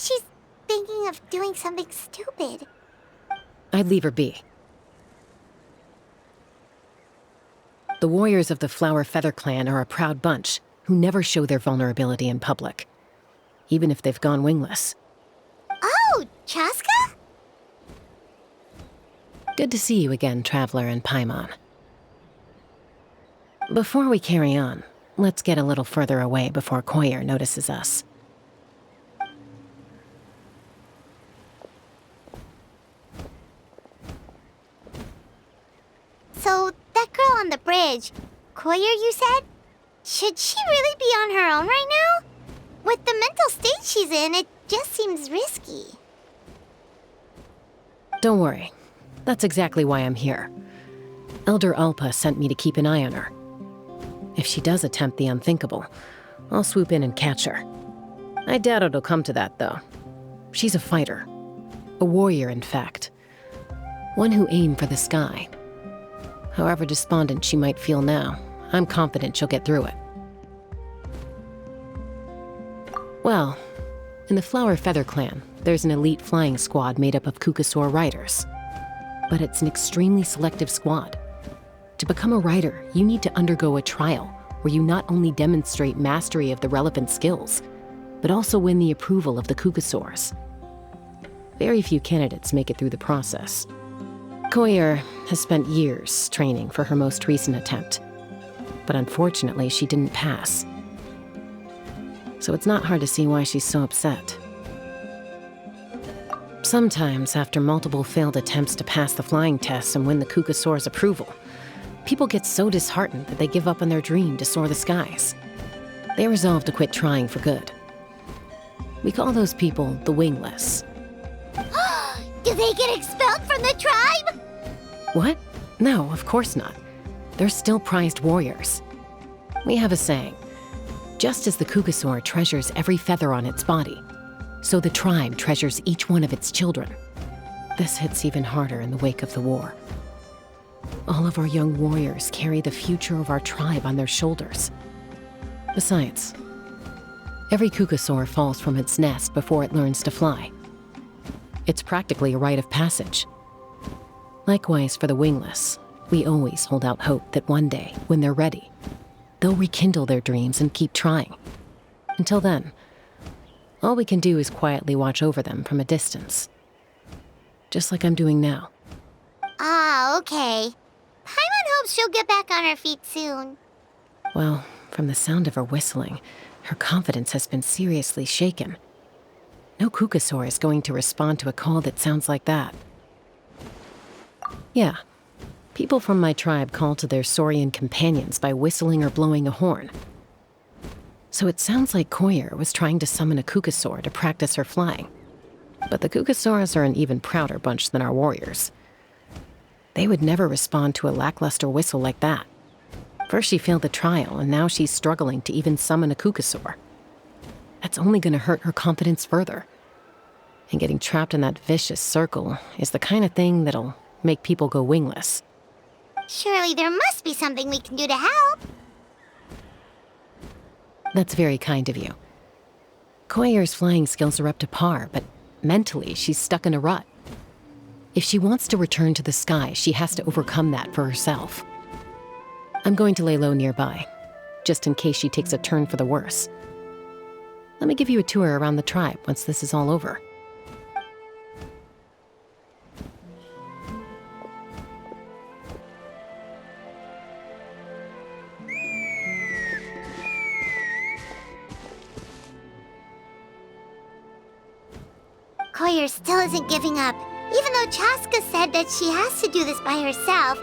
she's thinking of doing something stupid. I'd leave her be. The warriors of the Flower Feather clan are a proud bunch who never show their vulnerability in public, even if they've gone wingless. Oh, Chasca? Good to see you again, Traveler and Paimon. Before we carry on, let's get a little further away before Koyer notices us. So, that girl on the bridge, Koyer, you said? Should she really be on her own right now? With the mental state she's in, it just seems risky. Don't worry. That's exactly why I'm here. Elder Alpa sent me to keep an eye on her. If she does attempt the unthinkable, I'll swoop in and catch her. I doubt it'll come to that, though. She's a fighter. A warrior, in fact. One who aimed for the sky. However despondent she might feel now, I'm confident she'll get through it. Well, in the Flower Feather clan, there's an elite flying squad made up of Kukasaur riders. But it's an extremely selective squad. To become a rider, you need to undergo a trial where you not only demonstrate mastery of the relevant skills, but also win the approval of the Kukasaurs. Very few candidates make it through the process. Koyer has spent years training for her most recent attempt, but unfortunately she didn't pass. So it's not hard to see why she's so upset. Sometimes, after multiple failed attempts to pass the flying tests and win the Kukasaur's approval, people get so disheartened that they give up on their dream to soar the skies. They resolve to quit trying for good. We call those people the wingless. Do they get expelled from the tribe? What? No, of course not. They're still prized warriors. We have a saying, just as the Kukasaur treasures every feather on its body, so the tribe treasures each one of its children. This hits even harder in the wake of the war. All of our young warriors carry the future of our tribe on their shoulders. Besides, every Kukasaur falls from its nest before it learns to fly. It's practically a rite of passage. Likewise for the wingless, we always hold out hope that one day, when they're ready, they'll rekindle their dreams and keep trying. Until then, all we can do is quietly watch over them from a distance. Just like I'm doing now. Ah, okay. Paimon hopes she'll get back on her feet soon. Well, from the sound of her whistling, her confidence has been seriously shaken. No Kukasaur is going to respond to a call that sounds like that. Yeah, people from my tribe call to their saurian companions by whistling or blowing a horn. So it sounds like Koyer was trying to summon a Kukasaur to practice her flying. But the Kukasaurs are an even prouder bunch than our warriors. They would never respond to a lackluster whistle like that. First she failed the trial, and now she's struggling to even summon a Kukasaur. That's only going to hurt her confidence further. And getting trapped in that vicious circle is the kind of thing that'll make people go wingless. Surely there must be something we can do to help. That's very kind of you. Koyer's flying skills are up to par, but mentally she's stuck in a rut. If she wants to return to the sky, she has to overcome that for herself. I'm going to lay low nearby, just in case she takes a turn for the worse. Let me give you a tour around the tribe once this is all over. Koyer still isn't giving up. Even though Chasca said that she has to do this by herself,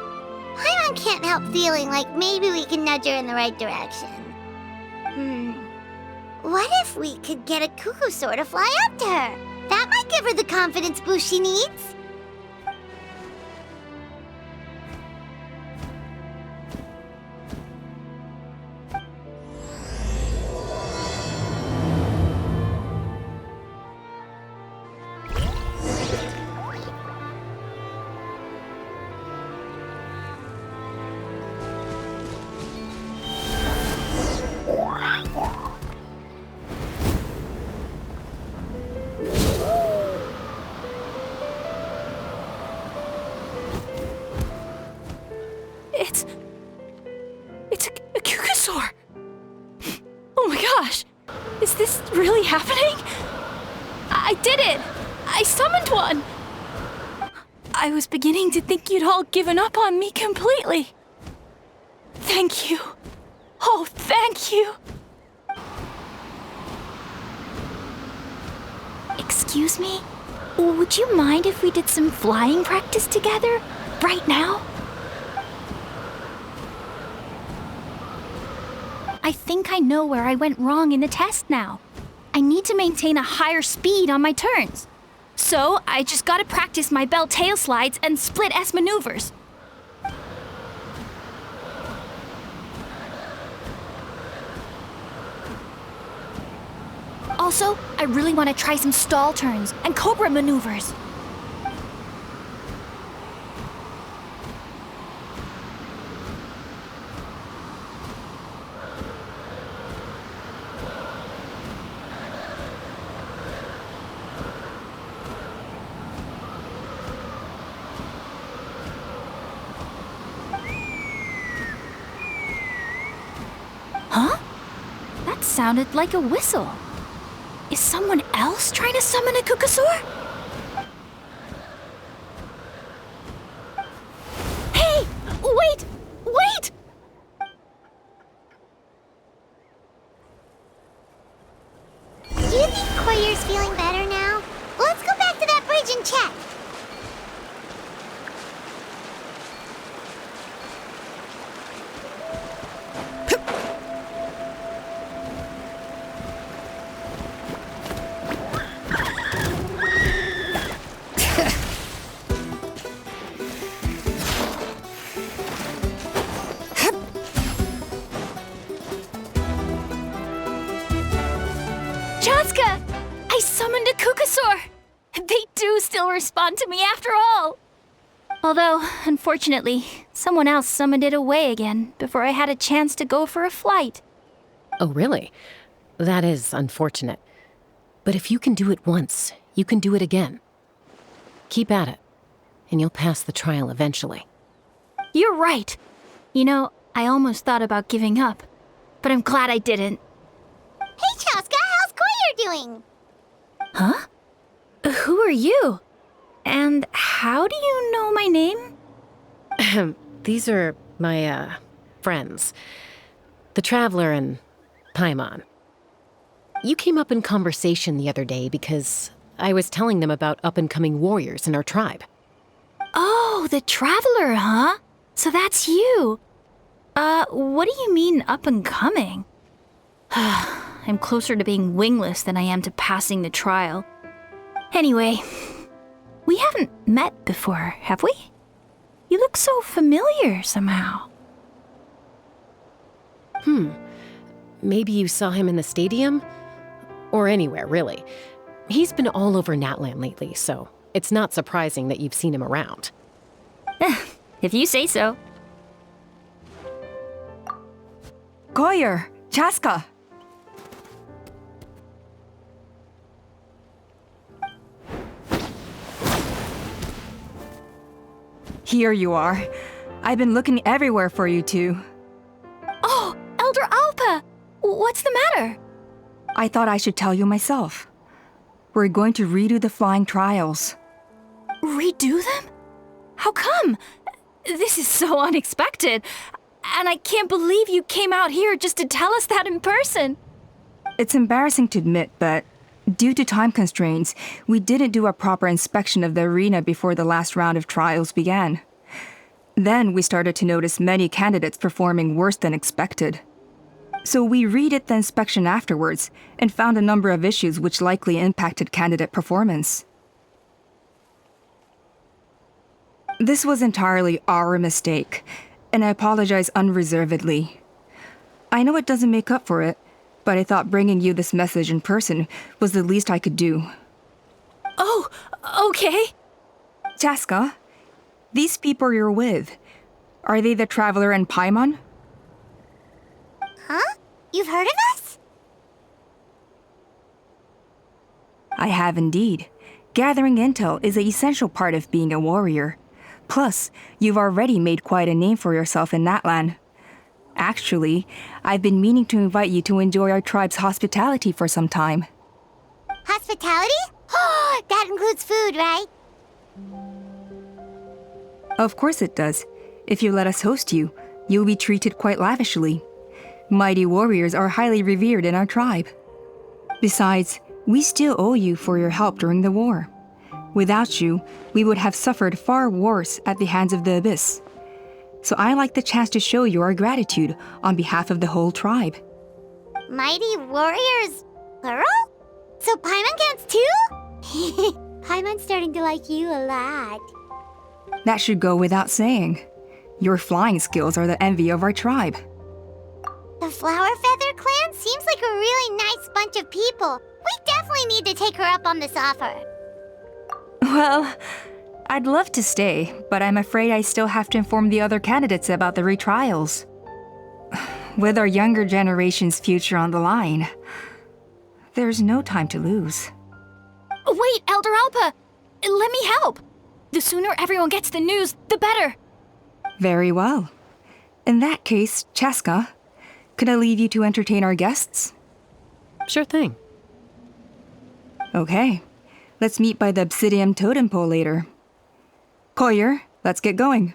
Paimon can't help feeling like maybe we can nudge her in the right direction. What if we could get a Kukasaur to fly up to her? That might give her the confidence boost she needs. I did it! I summoned one! I was beginning to think you'd all given up on me completely. Thank you. Oh, thank you. Excuse me? Would you mind if we did some flying practice together? Right now? I think I know where I went wrong in the test now. I need to maintain a higher speed on my turns. So, I just gotta practice my bell tail slides and split S maneuvers. Also, I really want to try some stall turns and cobra maneuvers. Huh? That sounded like a whistle. Is someone else trying to summon a Kukasaur? Hey! Wait! Wait! Do you think Koyer's feeling better now? Let's go back to that bridge and check. Chasca! I summoned a Kukasaur! They do still respond to me after all! Although, unfortunately, someone else summoned it away again before I had a chance to go for a flight. Oh, really? That is unfortunate. But if you can do it once, you can do it again. Keep at it, and you'll pass the trial eventually. You're right. You know, I almost thought about giving up, but I'm glad I didn't. Hey, Chasca, how's Koyer doing? Huh? Who are you? And how do you know my name? These are my, friends. The Traveler and Paimon. You came up in conversation the other day because I was telling them about up-and-coming warriors in our tribe. Oh, the Traveler, huh? So that's you. What do you mean up-and-coming? I'm closer to being wingless than I am to passing the trial. Anyway, we haven't met before, have we? You look so familiar somehow. Maybe you saw him in the stadium? Or anywhere, really. He's been all over Natlan lately, so it's not surprising that you've seen him around. If you say so. Koyer, Chasca. Here you are. I've been looking everywhere for you two. Oh, Elder Alpa! What's the matter? I thought I should tell you myself. We're going to redo the flying trials. Redo them? How come? This is so unexpected. And I can't believe you came out here just to tell us that in person. It's embarrassing to admit, but due to time constraints, we didn't do a proper inspection of the arena before the last round of trials began. Then we started to notice many candidates performing worse than expected. So we redid the inspection afterwards and found a number of issues which likely impacted candidate performance. This was entirely our mistake, and I apologize unreservedly. I know it doesn't make up for it, but I thought bringing you this message in person was the least I could do. Oh, okay. Chasca, these people you're with, are they the Traveler and Paimon? Huh? You've heard of us? I have indeed. Gathering intel is an essential part of being a warrior. Plus, you've already made quite a name for yourself in Natlan. Actually, I've been meaning to invite you to enjoy our tribe's hospitality for some time. Hospitality? counts food, right? Of course it does. If you let us host you, you'll be treated quite lavishly. Mighty warriors are highly revered in our tribe. Besides, we still owe you for your help during the war. Without you, we would have suffered far worse at the hands of the Abyss. So I like the chance to show you our gratitude on behalf of the whole tribe. Mighty warriors, plural? So Paimon counts too? Paimon's starting to like you a lot. That should go without saying. Your flying skills are the envy of our tribe. The Flower Feather clan seems like a really nice bunch of people. We definitely need to take her up on this offer. Well, I'd love to stay, but I'm afraid I still have to inform the other candidates about the retrials. With our younger generation's future on the line, there's no time to lose. Wait, Elder Alpa! Let me help! The sooner everyone gets the news, the better! Very well. In that case, Chasca, could I leave you to entertain our guests? Sure thing. Okay. Let's meet by the Obsidian Totem Pole later. Collier, let's get going.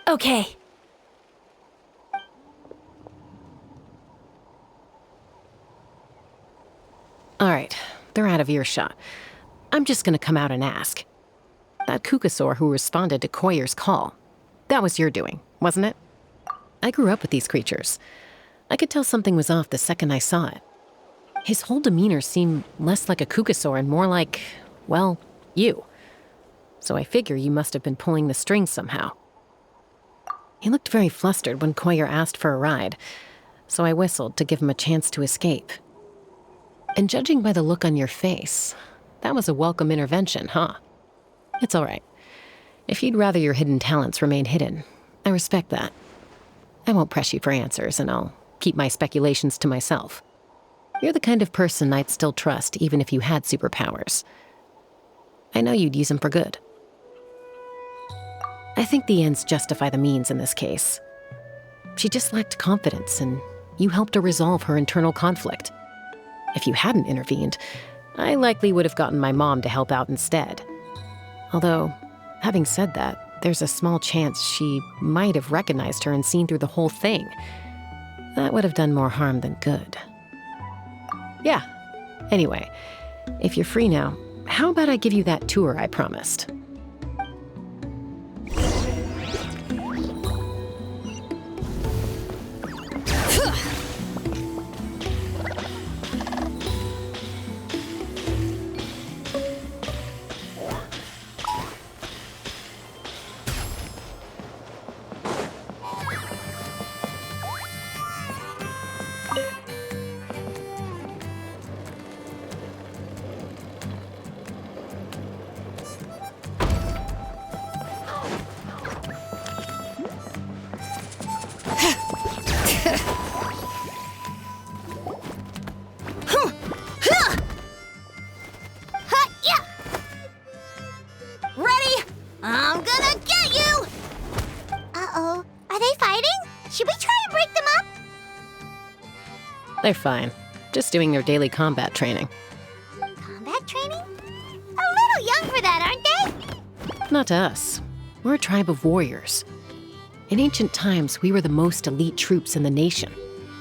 Okay. All right, they're out of earshot. I'm just gonna come out and ask. That Kukasaur who responded to Koyer's call, that was your doing, wasn't it? I grew up with these creatures. I could tell something was off the second I saw it. His whole demeanor seemed less like a Kukasaur and more like, well, you. So I figure you must have been pulling the strings somehow. He looked very flustered when Koyer asked for a ride, so I whistled to give him a chance to escape. And judging by the look on your face, that was a welcome intervention, huh? It's all right. If you'd rather your hidden talents remain hidden, I respect that. I won't press you for answers, and I'll keep my speculations to myself. You're the kind of person I'd still trust even if you had superpowers. I know you'd use them for good. I think the ends justify the means in this case. She just lacked confidence, and you helped her resolve her internal conflict. If you hadn't intervened, I likely would have gotten my mom to help out instead. Although, having said that, there's a small chance she might have recognized her and seen through the whole thing. That would have done more harm than good. Yeah. Anyway, if you're free now, how about I give you that tour I promised? They're fine. Just doing their daily combat training. Combat training? A little young for that, aren't they? Not to us. We're a tribe of warriors. In ancient times, we were the most elite troops in the nation,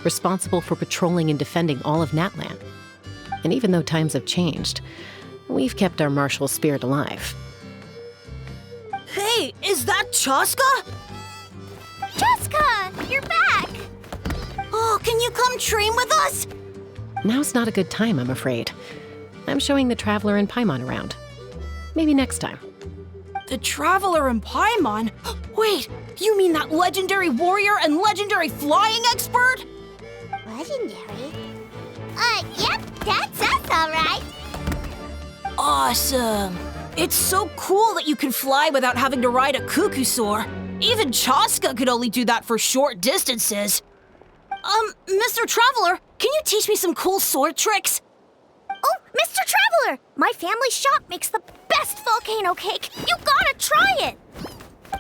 responsible for patrolling and defending all of Natlan. And even though times have changed, we've kept our martial spirit alive. Hey, is that Chasca? Chasca, you're back! Oh, can you come train with us? Now's not a good time, I'm afraid. I'm showing the Traveler and Paimon around. Maybe next time. The Traveler and Paimon? Wait, you mean that legendary warrior and legendary flying expert? Legendary? Yep, that's us, all right. Awesome. It's so cool that you can fly without having to ride a Kukusaur. Even Chasca could only do that for short distances. Mr. Traveler, can you teach me some cool sword tricks? Oh, Mr. Traveler! My family shop makes the best volcano cake! You gotta try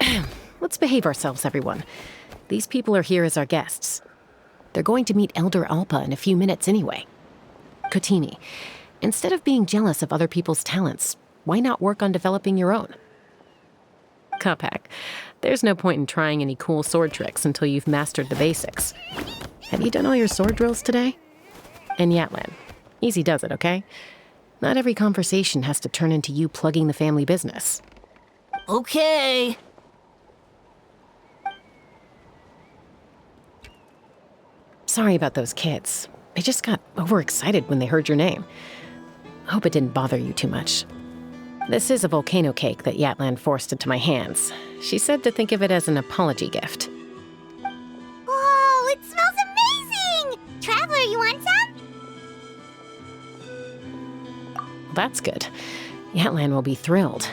it! Let's behave ourselves, everyone. These people are here as our guests. They're going to meet Elder Alpa in a few minutes anyway. Kotini, instead of being jealous of other people's talents, why not work on developing your own? Cuphack, there's no point in trying any cool sword tricks until you've mastered the basics. Have you done all your sword drills today? And Yatlan, easy does it, okay? Not every conversation has to turn into you plugging the family business. Okay. Sorry about those kids. They just got overexcited when they heard your name. I hope it didn't bother you too much. This is a volcano cake that Yatlan forced into my hands. She said to think of it as an apology gift. Whoa, it smells amazing! Traveler, you want some? That's good. Yatlan will be thrilled.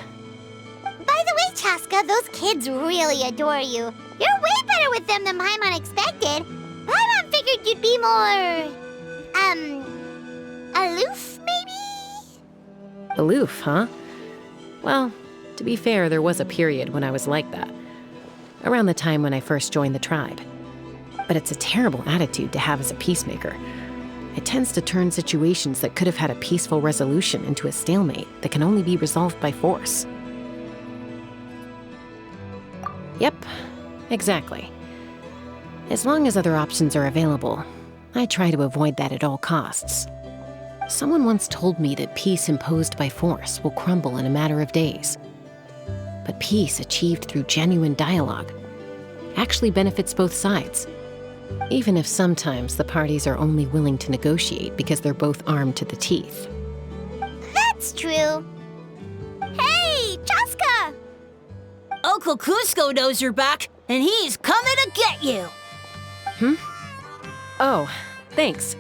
By the way, Chasca, those kids really adore you. You're way better with them than Paimon expected. Paimon figured you'd be more... aloof, maybe? Aloof, huh? Well, to be fair, there was a period when I was like that. Around the time when I first joined the tribe. But it's a terrible attitude to have as a peacemaker. It tends to turn situations that could have had a peaceful resolution into a stalemate that can only be resolved by force. Yep, exactly. As long as other options are available, I try to avoid that at all costs. Someone once told me that peace imposed by force will crumble in a matter of days. But peace achieved through genuine dialogue actually benefits both sides, even if sometimes the parties are only willing to negotiate because they're both armed to the teeth. That's true. Hey, Chasca! Uncle Cusco knows you're back, and he's coming to get you. Oh, thanks.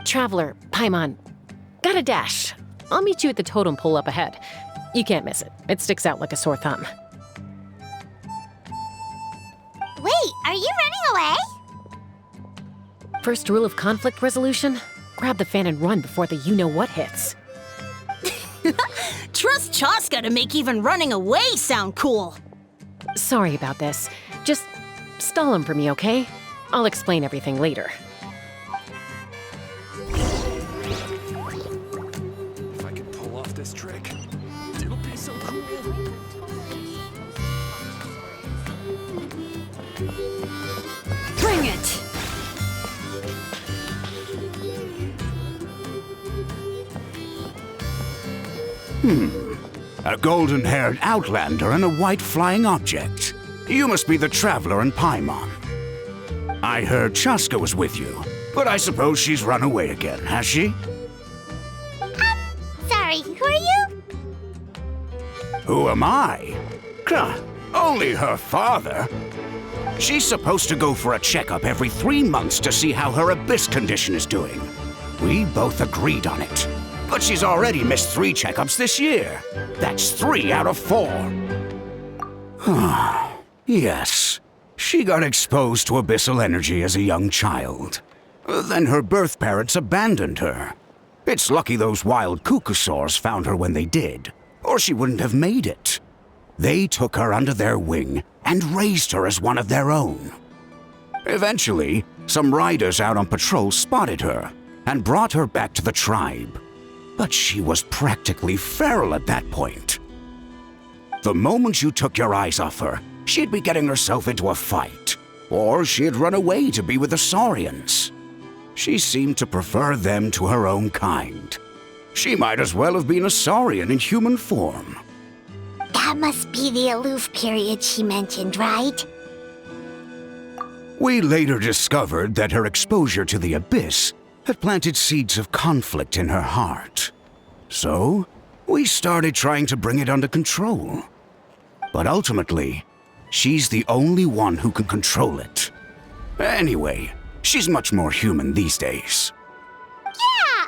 Traveler, Paimon, got a dash. I'll meet you at the totem pole up ahead. You can't miss it. It sticks out like a sore thumb. Wait, are you running away? First rule of conflict resolution? Grab the fan and run before the you-know-what hits. Trust Chasca to make even running away sound cool. Sorry about this. Just stall him for me, okay? I'll explain everything later. If I could pull off this trick, it'll be so cool. Bring it! A golden-haired outlander and a white flying object. You must be the traveler in Paimon. I heard Chasca was with you, but I suppose she's run away again, has she? Sorry, who are you? Who am I? Only her father. She's supposed to go for a checkup every 3 months to see how her abyss condition is doing. We both agreed on it. But she's already missed 3 checkups this year. That's 3 out of 4. Yes. She got exposed to abyssal energy as a young child. Then her birth parents abandoned her. It's lucky those wild cuckosaurs found her when they did, or she wouldn't have made it. They took her under their wing and raised her as one of their own. Eventually, some riders out on patrol spotted her and brought her back to the tribe. But she was practically feral at that point. The moment you took your eyes off her, she'd be getting herself into a fight, or she'd run away to be with the Saurians. She seemed to prefer them to her own kind. She might as well have been a Saurian in human form. That must be the aloof period she mentioned, right? We later discovered that her exposure to the abyss had planted seeds of conflict in her heart. So, we started trying to bring it under control. But ultimately, she's the only one who can control it. Anyway, she's much more human these days. Yeah,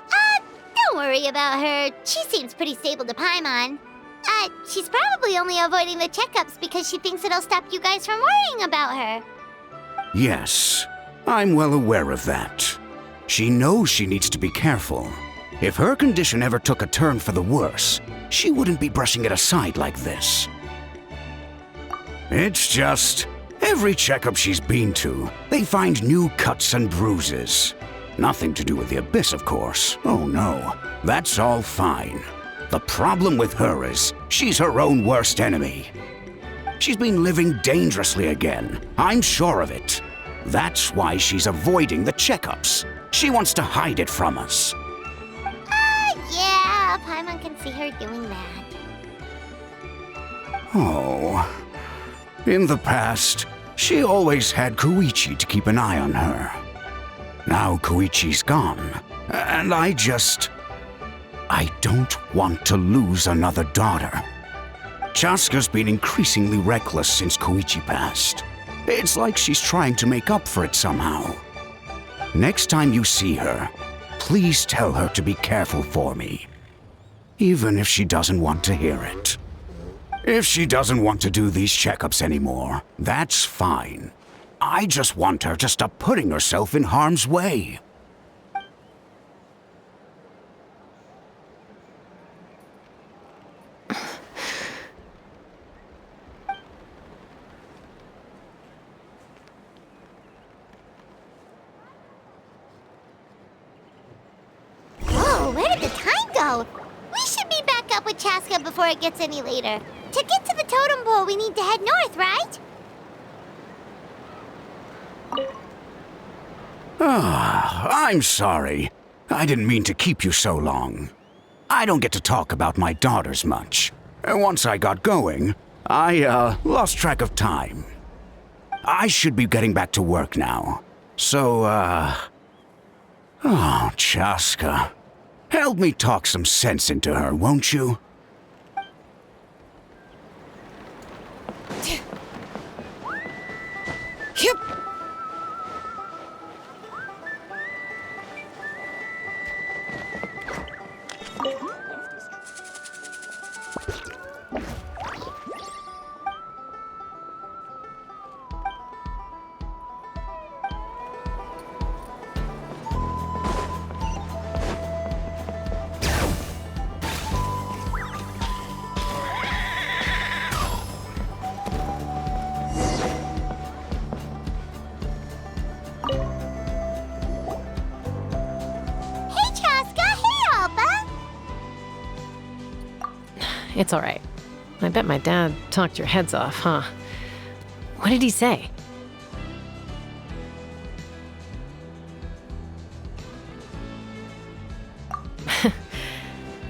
don't worry about her. She seems pretty stable to Paimon. She's probably only avoiding the checkups because she thinks it'll stop you guys from worrying about her. Yes, I'm well aware of that. She knows she needs to be careful. If her condition ever took a turn for the worse, she wouldn't be brushing it aside like this. It's just, every checkup she's been to, they find new cuts and bruises. Nothing to do with the Abyss, of course. Oh no, that's all fine. The problem with her is she's her own worst enemy. She's been living dangerously again. I'm sure of it. That's why she's avoiding the checkups. She wants to hide it from us. Yeah, Paimon can see her doing that. Oh. In the past, she always had Koichi to keep an eye on her. Now Koichi's gone, and I don't want to lose another daughter. Chasca's been increasingly reckless since Koichi passed. It's like she's trying to make up for it somehow. Next time you see her, please tell her to be careful for me. Even if she doesn't want to hear it. If she doesn't want to do these checkups anymore, that's fine. I just want her to stop putting herself in harm's way. Whoa, where did the time go? We should be back up with Chasca before it gets any later. To get to the totem pole, we need to head north, right? I'm sorry. I didn't mean to keep you so long. I don't get to talk about my daughters much. Once I got going, I lost track of time. I should be getting back to work now. So, oh, Chasca. Help me talk some sense into her, won't you? Yep. Hey, Chasca! Hey, Alba! It's all right. I bet my dad talked your heads off, huh? What did he say?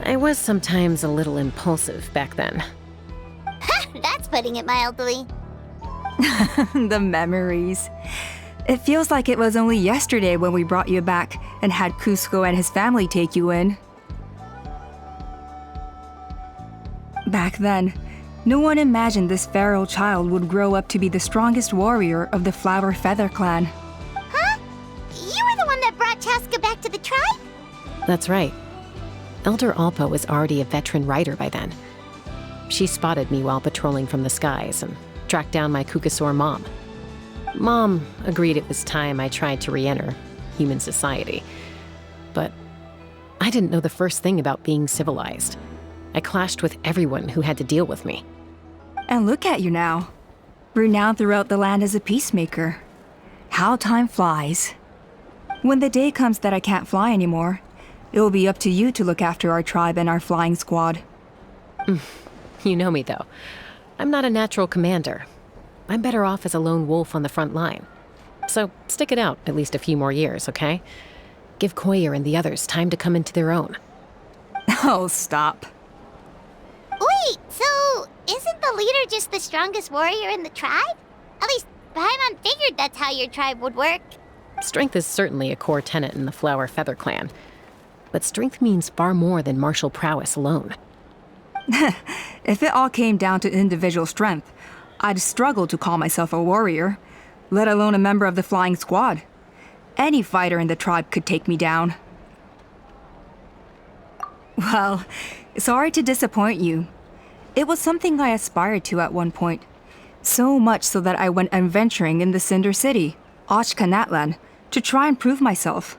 I was sometimes a little impulsive back then. That's putting it mildly. The memories. It feels like it was only yesterday when we brought you back and had Cusco and his family take you in. Back then, no one imagined this feral child would grow up to be the strongest warrior of the Flower Feather clan. Huh? You were the one that brought Chasca back to the tribe? That's right. Elder Alpa was already a veteran rider by then. She spotted me while patrolling from the skies and tracked down my Kukasaur mom. Mom agreed it was time I tried to re-enter human society. But I didn't know the first thing about being civilized. I clashed with everyone who had to deal with me. And look at you now, renowned throughout the land as a peacemaker. How time flies. When the day comes that I can't fly anymore, it will be up to you to look after our tribe and our flying squad. You know me, though. I'm not a natural commander. I'm better off as a lone wolf on the front line. So stick it out at least a few more years, okay? Give Koyer and the others time to come into their own. Oh, stop. Wait, so isn't the leader just the strongest warrior in the tribe? At least Paimon figured that's how your tribe would work. Strength is certainly a core tenet in the Flower Feather clan. But strength means far more than martial prowess alone. If it all came down to individual strength, I'd struggle to call myself a warrior, let alone a member of the flying squad. Any fighter in the tribe could take me down. Well, sorry to disappoint you. It was something I aspired to at one point. So much so that I went adventuring in the Cinder City, Ochkanatlan, to try and prove myself.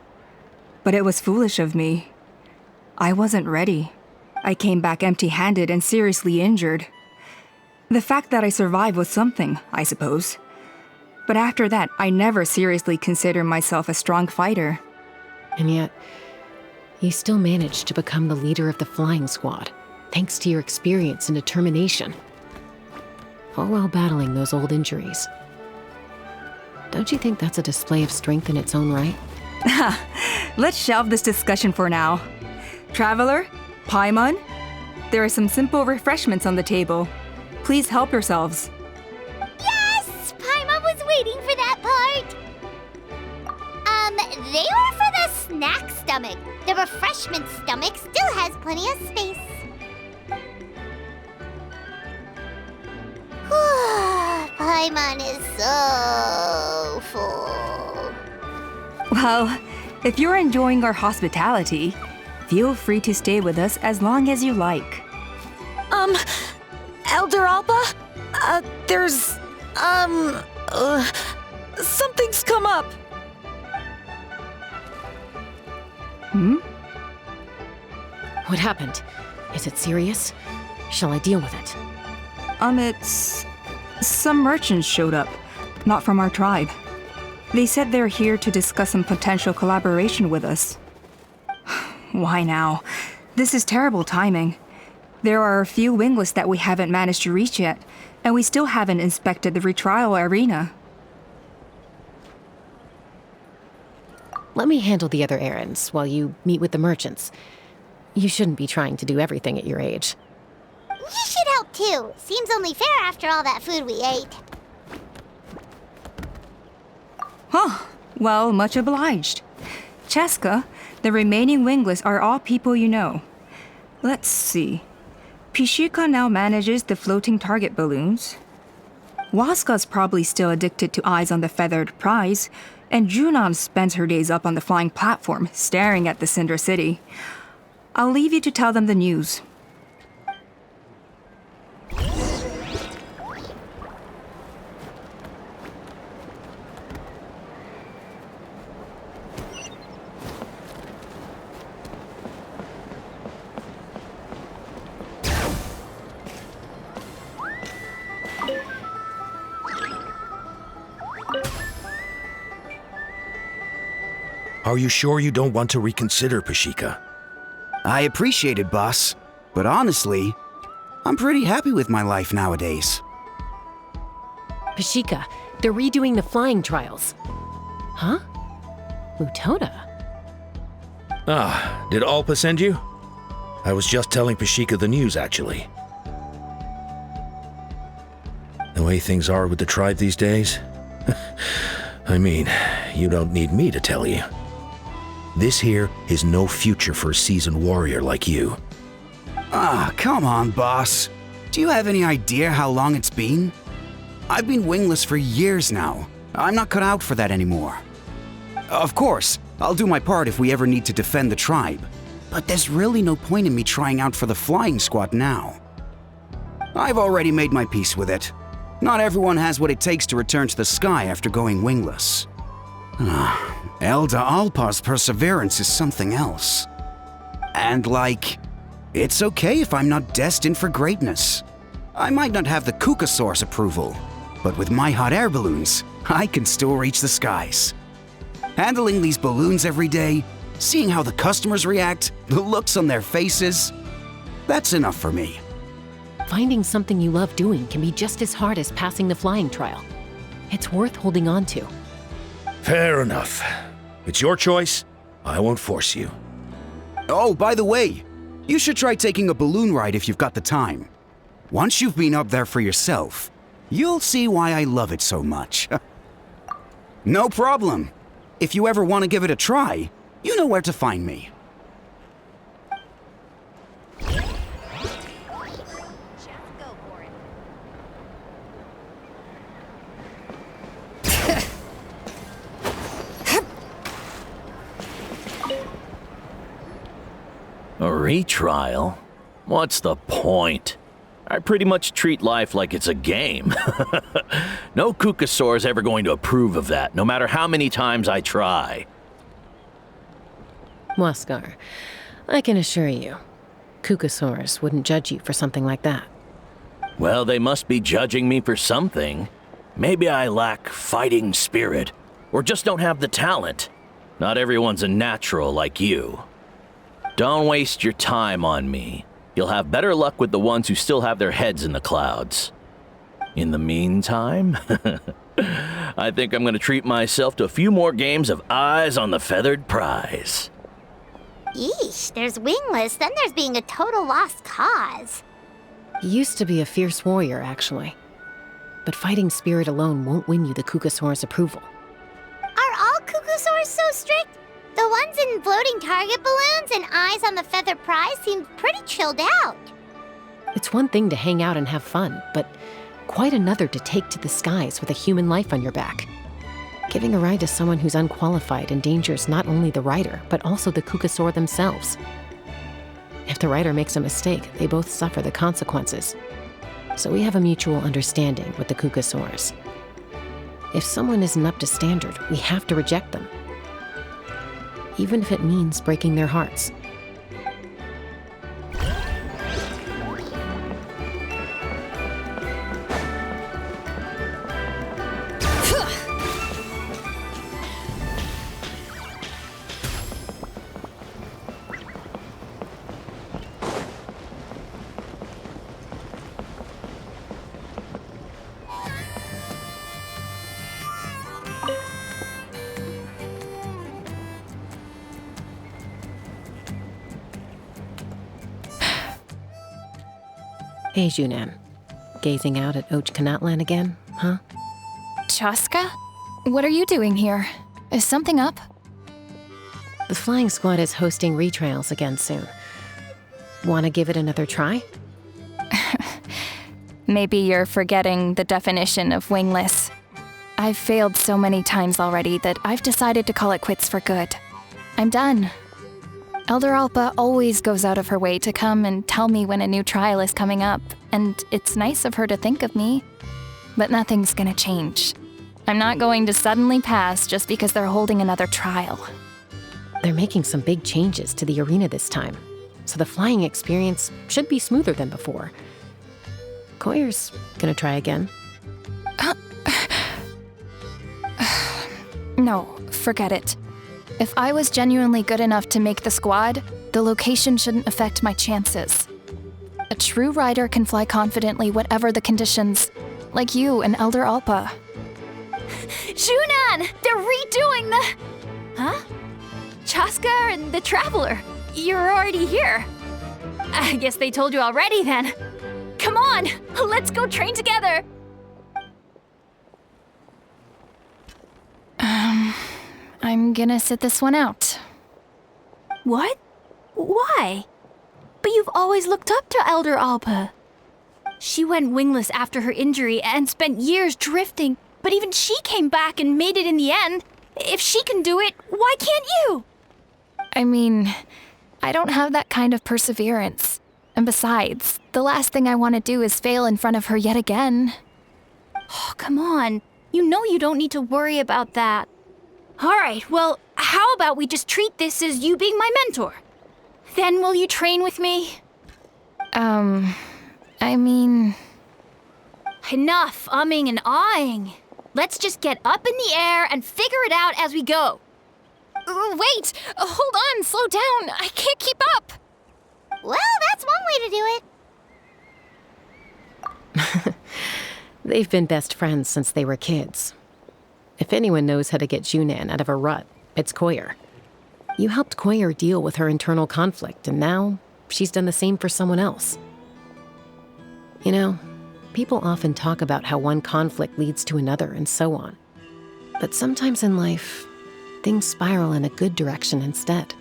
But it was foolish of me. I wasn't ready. I came back empty-handed and seriously injured. The fact that I survived was something, I suppose. But after that, I never seriously considered myself a strong fighter. And yet, you still managed to become the leader of the flying squad, thanks to your experience and determination. All while battling those old injuries. Don't you think that's a display of strength in its own right? Let's shelve this discussion for now. Traveler, Paimon, there are some simple refreshments on the table. Please help yourselves. Yes! Paimon was waiting for that part. They were for the snack stomach. The refreshment stomach still has plenty of space. Paimon is so full. Well, if you're enjoying our hospitality, feel free to stay with us as long as you like. Elder Alba? Something's come up. What happened? Is it serious? Shall I deal with it? It's... Some merchants showed up, not from our tribe. They said they're here to discuss some potential collaboration with us. Why now? This is terrible timing. There are a few wingless that we haven't managed to reach yet, and we still haven't inspected the retrial arena. Let me handle the other errands while you meet with the merchants. You shouldn't be trying to do everything at your age. You should help too. Seems only fair after all that food we ate. Well, much obliged. Chasca, the remaining wingless are all people you know. Let's see. Pishika now manages the floating target balloons. Waska's probably still addicted to eyes on the feathered prize, and Junon spends her days up on the flying platform, staring at the Cinder City. I'll leave you to tell them the news. Are you sure you don't want to reconsider, Pashika? I appreciate it, boss. But honestly, I'm pretty happy with my life nowadays. Pashika, they're redoing the flying trials. Huh? Mutona? Ah, did Alpa send you? I was just telling Pashika the news, actually. The way things are with the tribe these days? I mean, you don't need me to tell you. This here is no future for a seasoned warrior like you. Ah, come on, boss. Do you have any idea how long it's been? I've been wingless for years now. I'm not cut out for that anymore. Of course, I'll do my part if we ever need to defend the tribe. But there's really no point in me trying out for the flying squad now. I've already made my peace with it. Not everyone has what it takes to return to the sky after going wingless. Elder Alpa's perseverance is something else. And it's okay if I'm not destined for greatness. I might not have the Kukasaur's approval, but with my hot air balloons, I can still reach the skies. Handling these balloons every day, seeing how the customers react, the looks on their faces, that's enough for me. Finding something you love doing can be just as hard as passing the flying trial. It's worth holding on to. Fair enough. It's your choice. I won't force you. Oh, by the way, you should try taking a balloon ride if you've got the time. Once you've been up there for yourself, you'll see why I love it so much. No problem. If you ever want to give it a try, you know where to find me. A retrial? What's the point? I pretty much treat life like it's a game. No Kukasaur is ever going to approve of that, no matter how many times I try. Waskar, I can assure you, Kukasaurs wouldn't judge you for something like that. Well, they must be judging me for something. Maybe I lack fighting spirit, or just don't have the talent. Not everyone's a natural like you. Don't waste your time on me. You'll have better luck with the ones who still have their heads in the clouds. In the meantime, I think I'm gonna treat myself to a few more games of Eyes on the Feathered Prize. Yeesh, there's wingless, then there's being a total lost cause. He used to be a fierce warrior, actually. But fighting spirit alone won't win you the Kukasaur's approval. Are all Kukusaurs so strict? The ones in floating target balloons and Eyes on the Feathered Prize seem pretty chilled out. It's one thing to hang out and have fun, but quite another to take to the skies with a human life on your back. Giving a ride to someone who's unqualified endangers not only the rider, but also the Kukasaur themselves. If the rider makes a mistake, they both suffer the consequences. So we have a mutual understanding with the Kukasaurs. If someone isn't up to standard, we have to reject them. Even if it means breaking their hearts. Hey, Junan. Gazing out at Ochkanatlan again, huh? Chasca? What are you doing here? Is something up? The flying squad is hosting retrials again soon. Want to give it another try? Maybe you're forgetting the definition of wingless. I've failed so many times already that I've decided to call it quits for good. I'm done. Elder Alpa always goes out of her way to come and tell me when a new trial is coming up, and it's nice of her to think of me. But nothing's gonna change. I'm not going to suddenly pass just because they're holding another trial. They're making some big changes to the arena this time, so the flying experience should be smoother than before. Koyer's gonna try again. No, forget it. If I was genuinely good enough to make the squad, the location shouldn't affect my chances. A true rider can fly confidently whatever the conditions, like you and Elder Alpa. Junan! They're redoing the... Huh? Chasca and the Traveler. You're already here. I guess they told you already then. Come on, let's go train together. I'm gonna sit this one out. What? Why? But you've always looked up to Elder Alpa. She went wingless after her injury and spent years drifting, but even she came back and made it in the end. If she can do it, why can't you? I mean, I don't have that kind of perseverance. And besides, the last thing I want to do is fail in front of her yet again. Oh, come on. You know you don't need to worry about that. All right, well, how about we just treat this as you being my mentor? Then will you train with me? I mean... Enough umming and ahhing. Let's just get up in the air and figure it out as we go. Wait! Hold on, slow down. I can't keep up. Well, that's one way to do it. They've been best friends since they were kids. If anyone knows how to get Junan out of a rut, it's Koyer. You helped Koyer deal with her internal conflict, and now she's done the same for someone else. You know, people often talk about how one conflict leads to another and so on. But sometimes in life, things spiral in a good direction instead.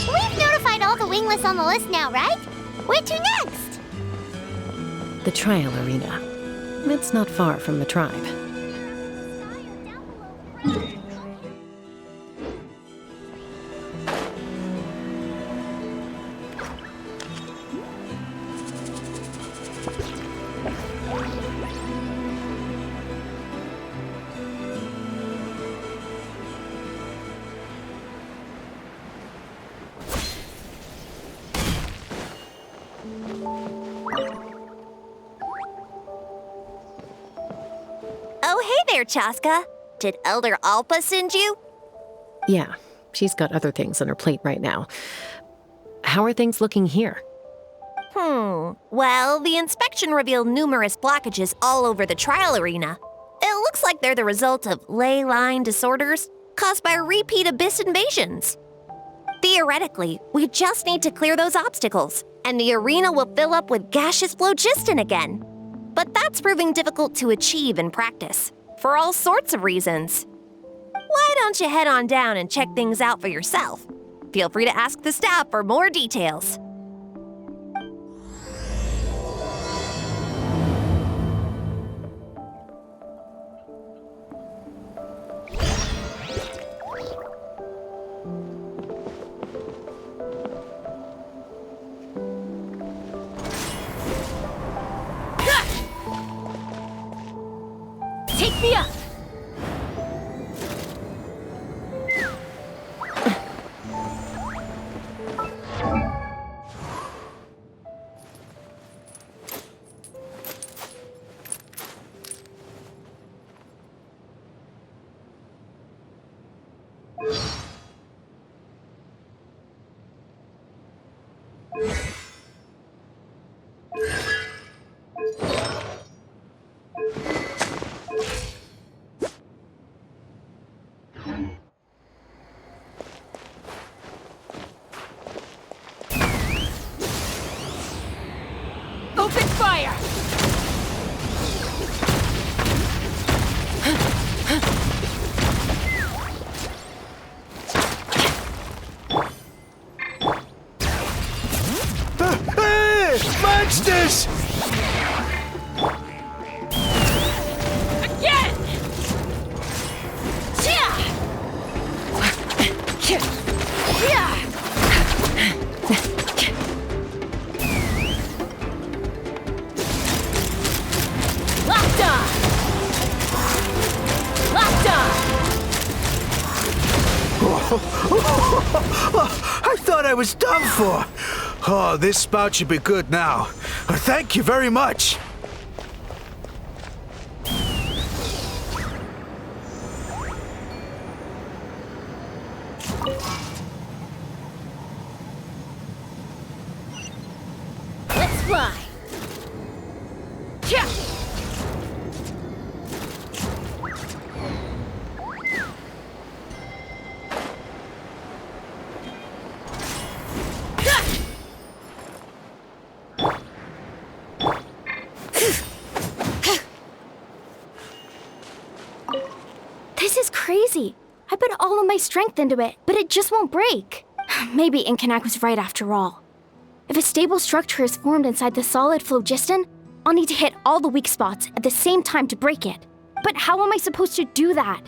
We've notified all the wingless on the list now, right? Where to next? The trial arena. It's not far from the tribe. Oh, hey there, Chasca. Did Elder Alpa send you? Yeah, she's got other things on her plate right now. How are things looking here? Well, the inspection revealed numerous blockages all over the trial arena. It looks like they're the result of ley line disorders caused by repeat abyss invasions. Theoretically, we just need to clear those obstacles, and the arena will fill up with gaseous phlogiston again. But that's proving difficult to achieve in practice, for all sorts of reasons. Why don't you head on down and check things out for yourself? Feel free to ask the staff for more details. Take me up! Open fire! Hey! Monsters! Again! Locked on! Locked on! I thought I was done for. Oh, this spout should be good now. Thank you very much. Let's fly! Yeah! This is crazy. I put all of my strength into it, but it just won't break. Maybe Inkanak was right after all. If a stable structure is formed inside the solid phlogiston, I'll need to hit all the weak spots at the same time to break it. But how am I supposed to do that?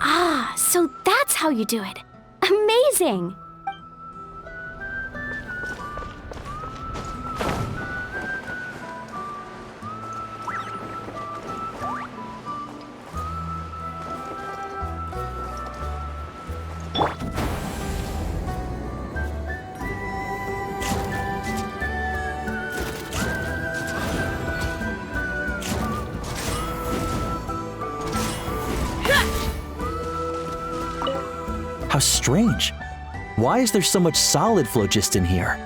Ah, so that's how you do it. Amazing! How strange. Why is there so much solid phlogiston here?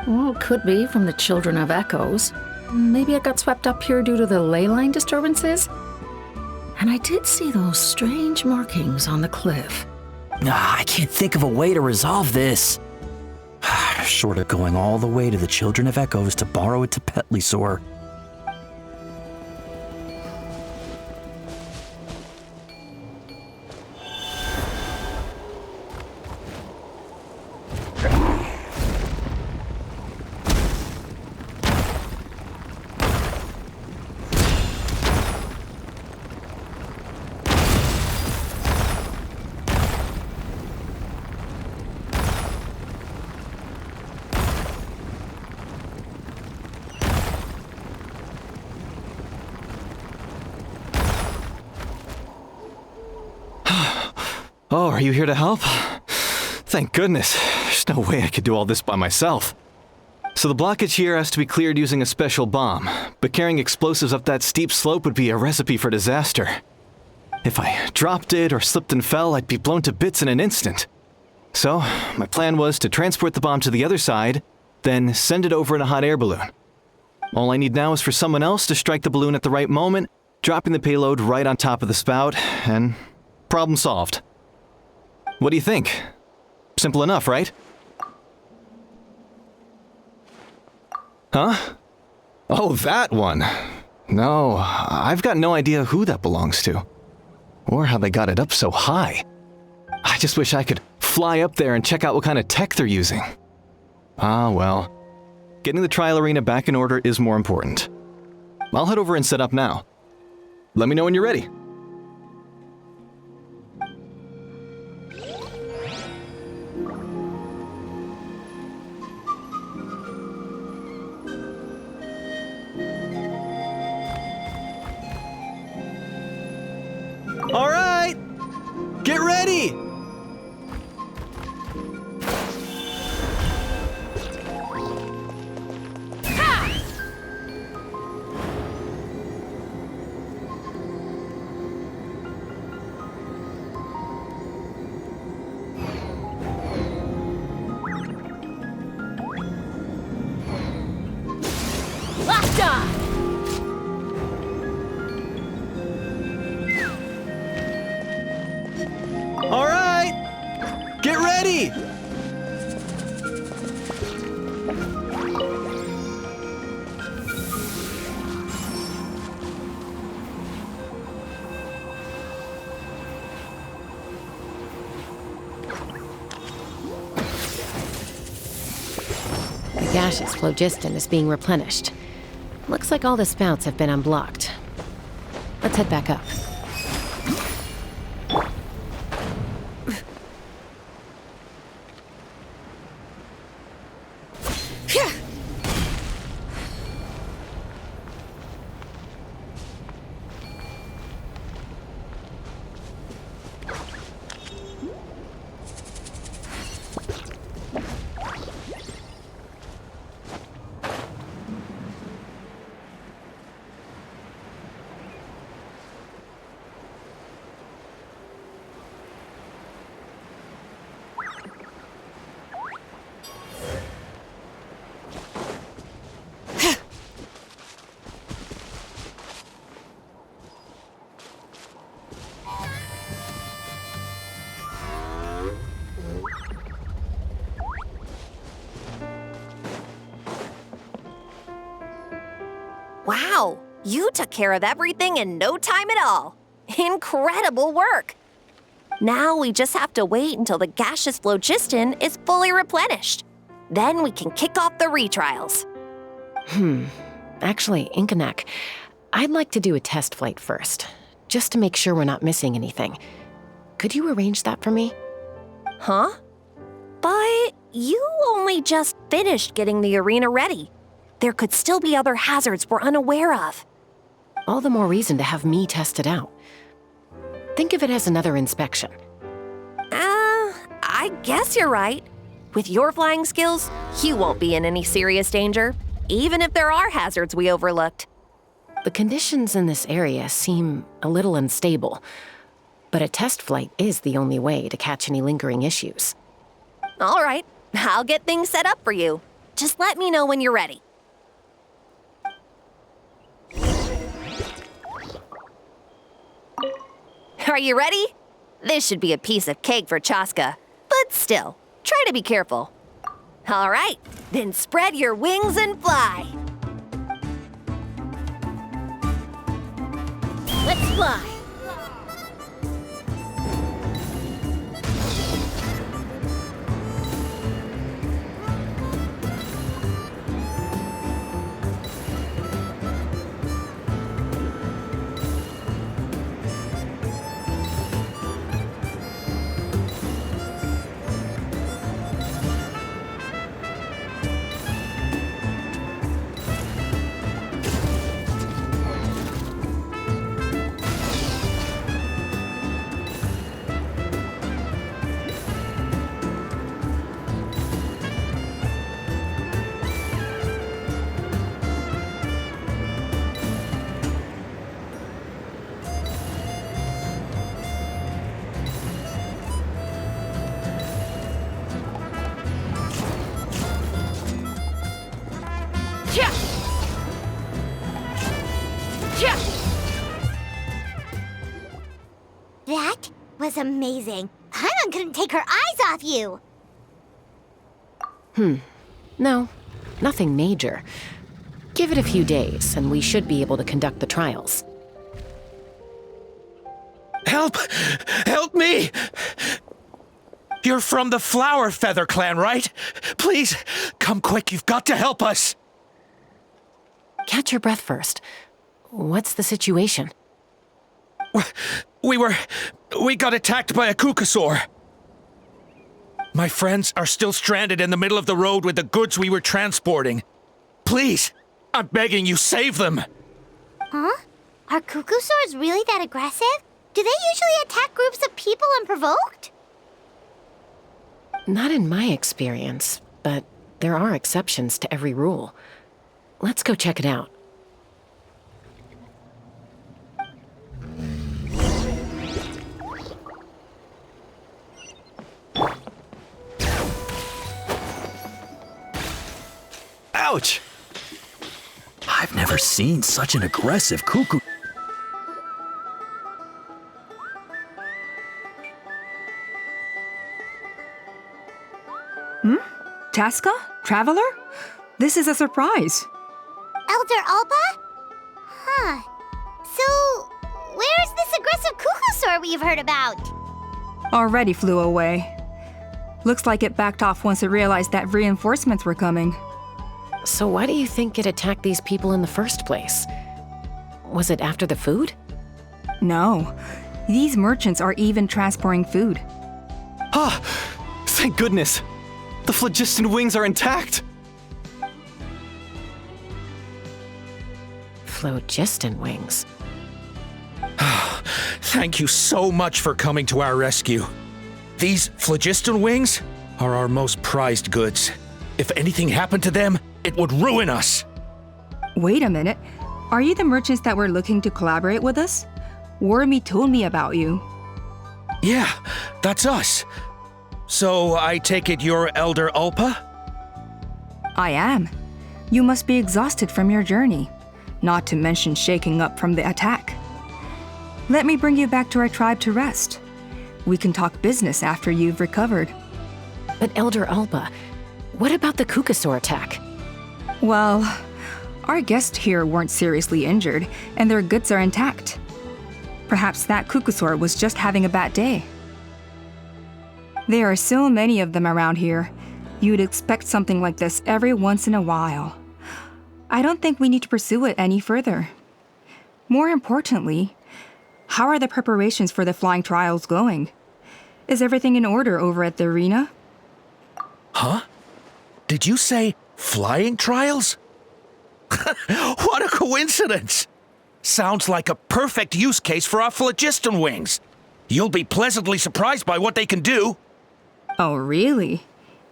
Well, could be from the Children of Echoes. Maybe it got swept up here due to the ley line disturbances? And I did see those strange markings on the cliff. I can't think of a way to resolve this. Short of going all the way to the Children of Echoes to borrow it to Petlisaur. Oh, are you here to help? Thank goodness. There's no way I could do all this by myself. So the blockage here has to be cleared using a special bomb, but carrying explosives up that steep slope would be a recipe for disaster. If I dropped it or slipped and fell, I'd be blown to bits in an instant. So, my plan was to transport the bomb to the other side, then send it over in a hot air balloon. All I need now is for someone else to strike the balloon at the right moment, dropping the payload right on top of the spout, and problem solved. What do you think? Simple enough, right? Huh? Oh, that one. No, I've got no idea who that belongs to. Or how they got it up so high. I just wish I could fly up there and check out what kind of tech they're using. Ah, well. Getting the trial arena back in order is more important. I'll head over and set up now. Let me know when you're ready. All right! Get ready! All right! Get ready! The gaseous phlogiston is being replenished. Looks like all the spouts have been unblocked. Let's head back up. Wow, you took care of everything in no time at all. Incredible work. Now we just have to wait until the gaseous phlogiston is fully replenished. Then we can kick off the retrials. Actually, Inkanak, I'd like to do a test flight first, just to make sure we're not missing anything. Could you arrange that for me? Huh? But you only just finished getting the arena ready. There could still be other hazards we're unaware of. All the more reason to have me test it out. Think of it as another inspection. I guess you're right. With your flying skills, you won't be in any serious danger, even if there are hazards we overlooked. The conditions in this area seem a little unstable, but a test flight is the only way to catch any lingering issues. All right, I'll get things set up for you. Just let me know when you're ready. Are you ready? This should be a piece of cake for Chasca, but still, try to be careful. All right, then spread your wings and fly. Let's fly. That was amazing. Paimon couldn't take her eyes off you. No, nothing major. Give it a few days, and we should be able to conduct the trials. Help! Help me! You're from the Flower Feather clan, right? Please, come quick, you've got to help us! Catch your breath first. What's the situation? We got attacked by a Kukasaur. My friends are still stranded in the middle of the road with the goods we were transporting. Please, I'm begging you, save them! Huh? Are Kukusaurs really that aggressive? Do they usually attack groups of people unprovoked? Not in my experience, but there are exceptions to every rule. Let's go check it out. Ouch! I've never seen such an aggressive cuckoo. Chasca? Traveler? This is a surprise. Elder Alba? Huh. So, where's this aggressive Kukusaur we've heard about? Already flew away. Looks like it backed off once it realized that reinforcements were coming. So why do you think it attacked these people in the first place? Was it after the food? No. These merchants are even transporting food. Ah! Thank goodness! The phlogiston wings are intact! Phlogiston wings. Thank you so much for coming to our rescue. These phlogiston wings are our most prized goods. If anything happened to them, it would ruin us. Wait a minute. Are you the merchants that were looking to collaborate with us? Wormy told me about you. Yeah, that's us. So I take it you're Elder Ulpa? I am. You must be exhausted from your journey, not to mention shaking up from the attack. Let me bring you back to our tribe to rest. We can talk business after you've recovered. But Elder Alba, what about the Kukasaur attack? Well, our guests here weren't seriously injured, and their goods are intact. Perhaps that Kukasaur was just having a bad day. There are so many of them around here. You'd expect something like this every once in a while. I don't think we need to pursue it any further. More importantly, how are the preparations for the flying trials going? Is everything in order over at the arena? Huh? Did you say flying trials? What a coincidence! Sounds like a perfect use case for our phlogiston wings. You'll be pleasantly surprised by what they can do. Oh, really?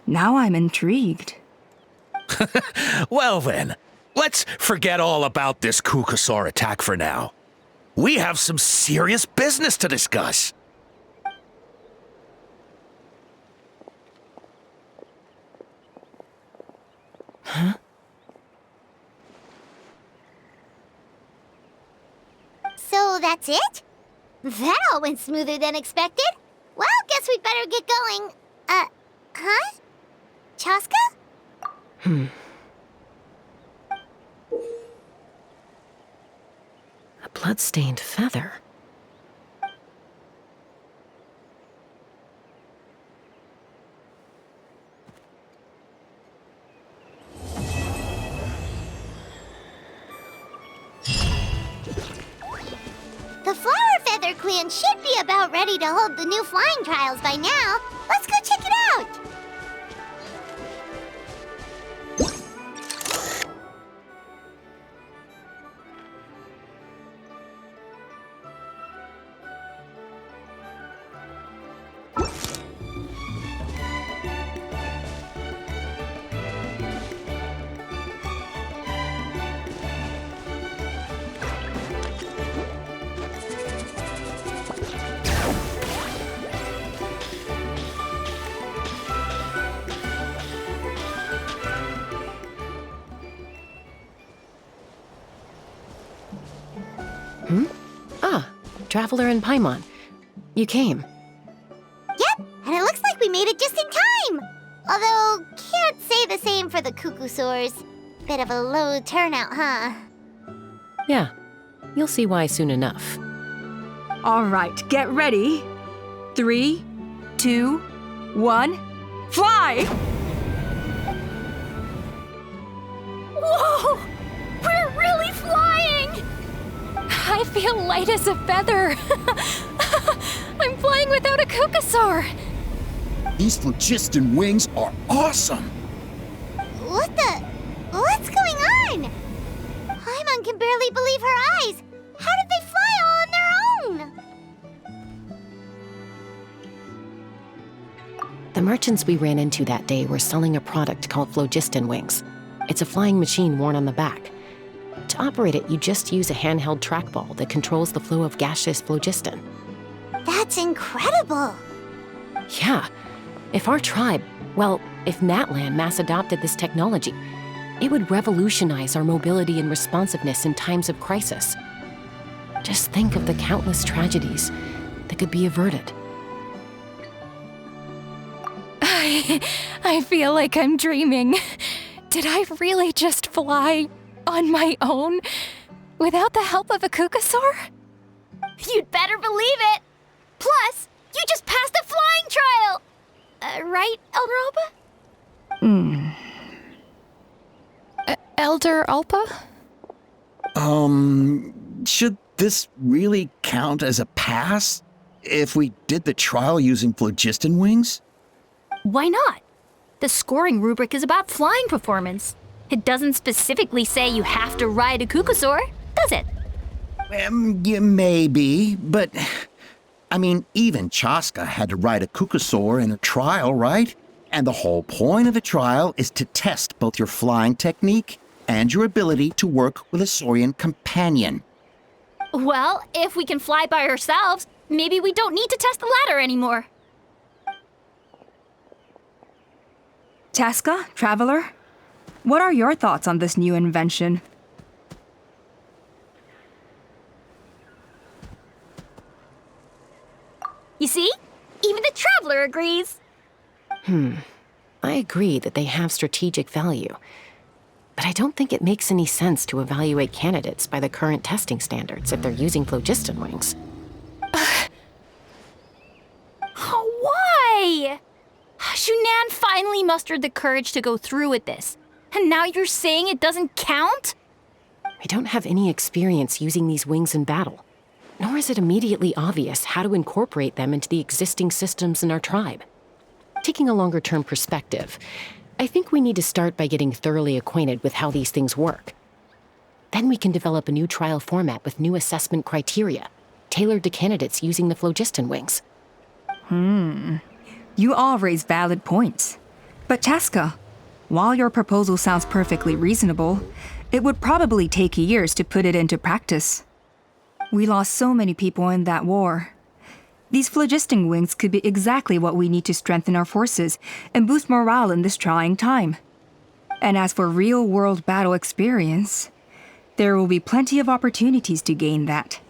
Now I'm intrigued. Well then, let's forget all about this Kukasaur attack for now. We have some serious business to discuss. Huh? So that's it? That all went smoother than expected. Well, guess we'd better get going. Huh? Chasca? A blood-stained feather. The Flower Feather Clan should be about ready to hold the new flying trials by now. Let's go check it out! Traveler and Paimon. You came. Yep, and it looks like we made it just in time. Although, can't say the same for the Cuckoosaurs. Bit of a low turnout, huh? Yeah, you'll see why soon enough. All right, get ready. 3, 2, 1, fly! Whoa! We're really flying! I feel light as a feather. I'm flying without a Cuckoosaur. These phlogiston wings are awesome! What's going on? Paimon can barely believe her eyes. How did they fly all on their own? The merchants we ran into that day were selling a product called phlogiston wings. It's a flying machine worn on the back. To operate it, you just use a handheld trackball that controls the flow of gaseous phlogiston. That's incredible. Yeah. If our tribe, if Natlan mass adopted this technology, it would revolutionize our mobility and responsiveness in times of crisis. Just think of the countless tragedies that could be averted. I feel like I'm dreaming. Did I really just fly on my own without the help of a Cuckoosaur? You'd better believe it! Plus, you just passed a flying trial! Right, Elder Alpa? Elder Alpa? Should this really count as a pass? If we did the trial using phlogiston wings? Why not? The scoring rubric is about flying performance. It doesn't specifically say you have to ride a Cuckoosaur, does it? Yeah, maybe, but... I mean, even Chasca had to ride a Cuckoosaur in a trial, right? And the whole point of the trial is to test both your flying technique and your ability to work with a Saurian companion. Well, if we can fly by ourselves, maybe we don't need to test the ladder anymore. Chasca, Traveler, what are your thoughts on this new invention? You see? Even the Traveler agrees. I agree that they have strategic value, but I don't think it makes any sense to evaluate candidates by the current testing standards if they're using phlogiston wings. Why? Shunan finally mustered the courage to go through with this, and now you're saying it doesn't count? I don't have any experience using these wings in battle, nor is it immediately obvious how to incorporate them into the existing systems in our tribe. Taking a longer-term perspective, I think we need to start by getting thoroughly acquainted with how these things work. Then we can develop a new trial format with new assessment criteria, tailored to candidates using the phlogiston wings. You all raise valid points. But Chasca, while your proposal sounds perfectly reasonable, it would probably take years to put it into practice. We lost so many people in that war. These phlogiston wings could be exactly what we need to strengthen our forces and boost morale in this trying time. And as for real-world battle experience, there will be plenty of opportunities to gain that.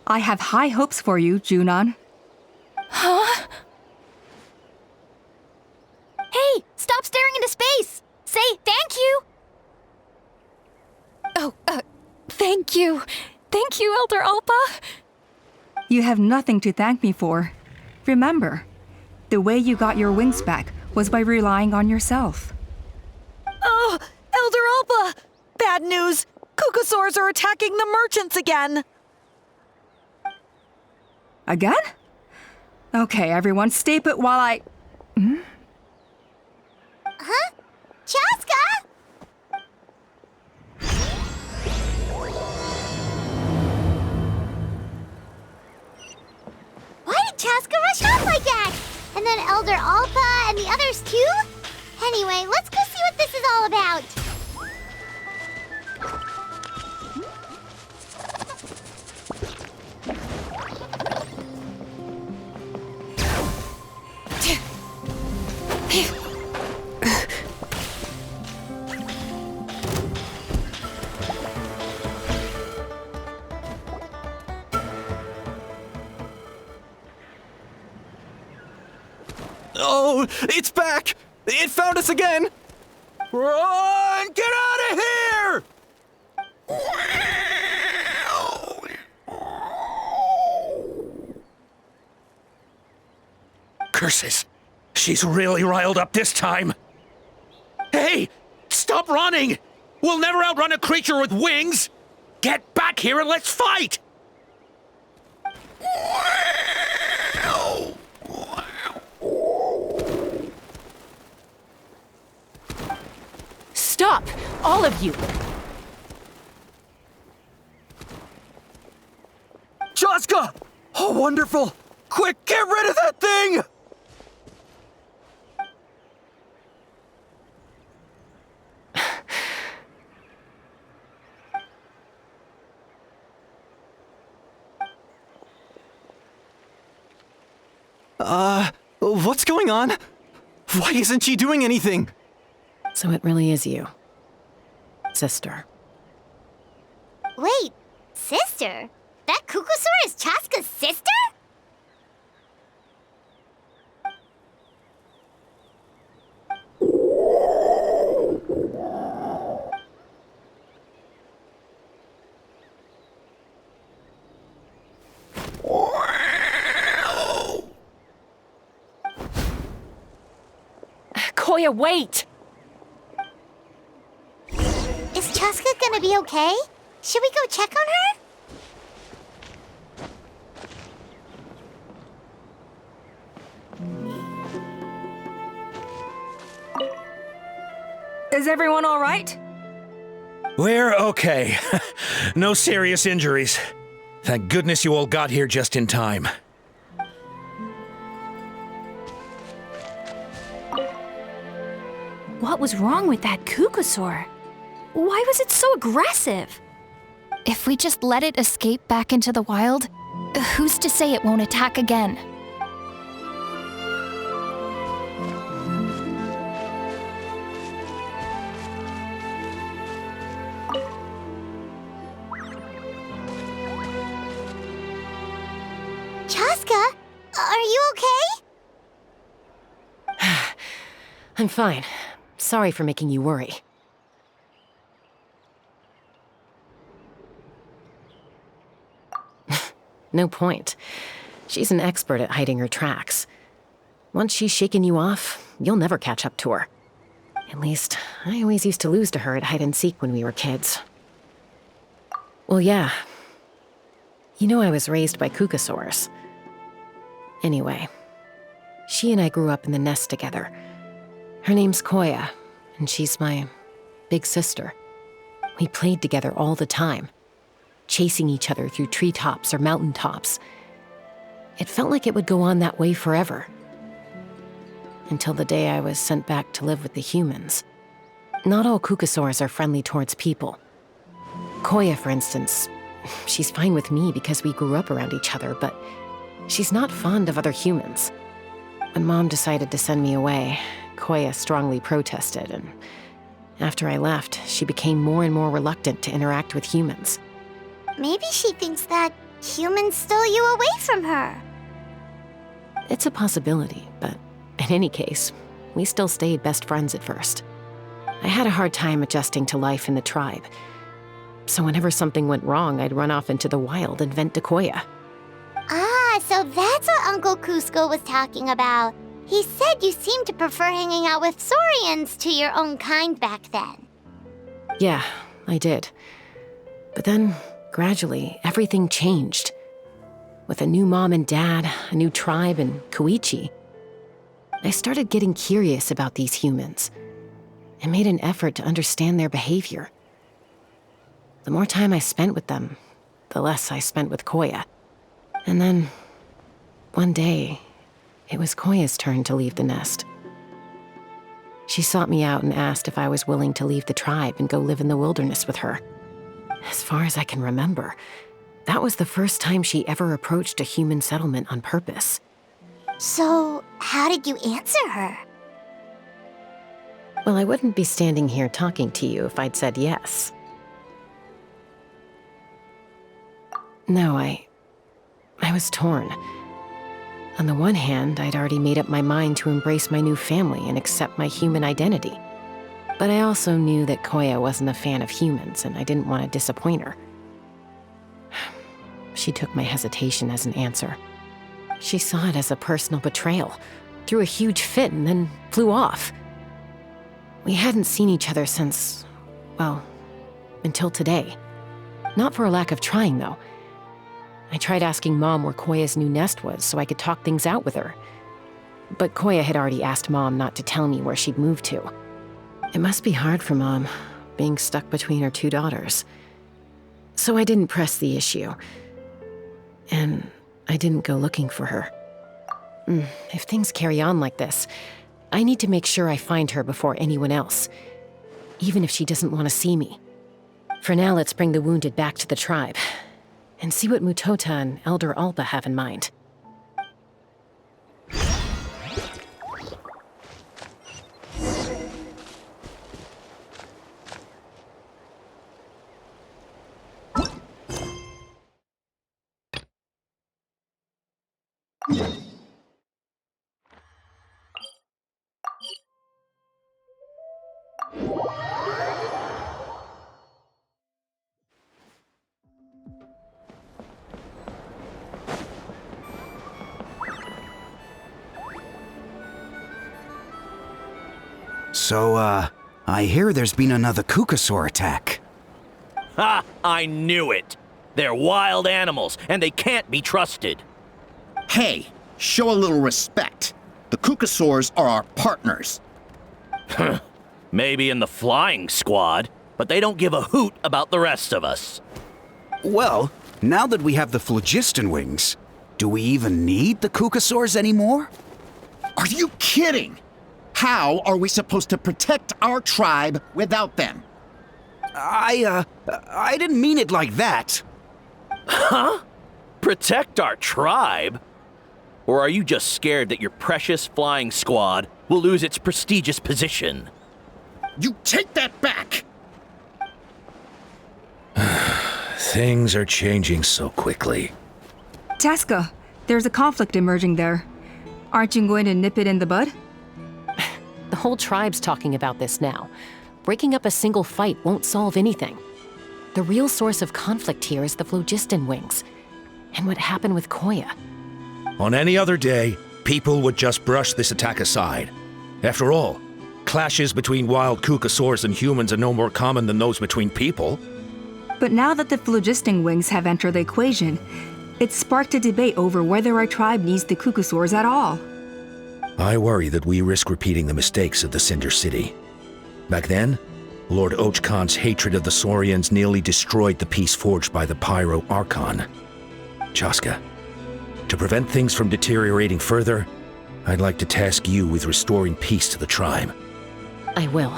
I have high hopes for you, Junon. Huh? Hey, stop staring into space! Say thank you! Oh, thank you. Thank you, Elder Alpa. You have nothing to thank me for. Remember, the way you got your wings back was by relying on yourself. Oh, Elder Alpa! Bad news! Cuckoosaurs are attacking the merchants again! Again? Okay, everyone, stay put while I... Huh? Chasca? Why did Chasca rush off like that? And then Elder Alpa and the others too? Anyway, let's go see what this is all about. Oh, it's back! It found us again! Run! Get out of here! Curses! She's really riled up this time. Hey! Stop running! We'll never outrun a creature with wings! Get back here and let's fight! Stop! All of you! Chasca! Oh, wonderful! Quick, get rid of that thing! What's going on? Why isn't she doing anything? So it really is you. Sister. Wait, sister? That Kukusaur is Chasca's sister? Koya, wait! Is Chasca gonna be okay? Should we go check on her? Is everyone all right? We're okay. No serious injuries. Thank goodness you all got here just in time. What was wrong with that Kukusaur? Why was it so aggressive? If we just let it escape back into the wild, who's to say it won't attack again? Chasca, are you okay? I'm fine. Sorry for making you worry. No point. She's an expert at hiding her tracks. Once she's shaken you off, you'll never catch up to her. At least, I always used to lose to her at hide and seek when we were kids. Well, yeah. You know I was raised by Kukusaurs. Anyway, she and I grew up in the nest together. Her name's Koya, and she's my big sister. We played together all the time, chasing each other through treetops or mountaintops. It felt like it would go on that way forever. Until the day I was sent back to live with the humans. Not all Kukusaurs are friendly towards people. Koya, for instance, she's fine with me because we grew up around each other, but she's not fond of other humans. When Mom decided to send me away, Koya strongly protested, and after I left, she became more and more reluctant to interact with humans. Maybe she thinks that humans stole you away from her. It's a possibility, but in any case, we still stayed best friends at first. I had a hard time adjusting to life in the tribe, so whenever something went wrong, I'd run off into the wild and vent to Koya. Ah, so that's what Uncle Cusco was talking about. He said you seemed to prefer hanging out with Saurians to your own kind back then. Yeah, I did. But then, gradually, everything changed. With a new mom and dad, a new tribe, and Koichi, I started getting curious about these humans and made an effort to understand their behavior. The more time I spent with them, the less I spent with Koya. And then, one day, it was Koya's turn to leave the nest. She sought me out and asked if I was willing to leave the tribe and go live in the wilderness with her. As far as I can remember, that was the first time she ever approached a human settlement on purpose. So, how did you answer her? Well, I wouldn't be standing here talking to you if I'd said yes. No, I was torn. On the one hand, I'd already made up my mind to embrace my new family and accept my human identity. But I also knew that Koya wasn't a fan of humans, and I didn't want to disappoint her. She took my hesitation as an answer. She saw it as a personal betrayal, threw a huge fit, and then flew off. We hadn't seen each other since, well, until today. Not for a lack of trying, though. I tried asking Mom where Koya's new nest was so I could talk things out with her. But Koya had already asked Mom not to tell me where she'd moved to. It must be hard for Mom, being stuck between her two daughters. So I didn't press the issue. And I didn't go looking for her. If things carry on like this, I need to make sure I find her before anyone else, even if she doesn't want to see me. For now, let's bring the wounded back to the tribe, and see what Mutota and Elder Alba have in mind. So, I hear there's been another Kukasaur attack. Ha! I knew it! They're wild animals, and they can't be trusted. Hey, show a little respect. The Kukasaurs are our partners. Maybe in the flying squad, but they don't give a hoot about the rest of us. Well, now that we have the phlogiston wings, do we even need the Kukasaurs anymore? Are you kidding? How are we supposed to protect our tribe without them? I didn't mean it like that. Huh? Protect our tribe? Or are you just scared that your precious flying squad will lose its prestigious position? You take that back! Things are changing so quickly. Chasca, there's a conflict emerging there. Aren't you going to nip it in the bud? The whole tribe's talking about this now. Breaking up a single fight won't solve anything. The real source of conflict here is the phlogiston wings, and what happened with Koya. On any other day, people would just brush this attack aside. After all, clashes between wild Kukasaurs and humans are no more common than those between people. But now that the phlogiston wings have entered the equation, it's sparked a debate over whether our tribe needs the Kukasaurs at all. I worry that we risk repeating the mistakes of the Cinder City. Back then, Lord Ochkon's hatred of the Saurians nearly destroyed the peace forged by the Pyro Archon. Chasca, to prevent things from deteriorating further, I'd like to task you with restoring peace to the tribe. I will.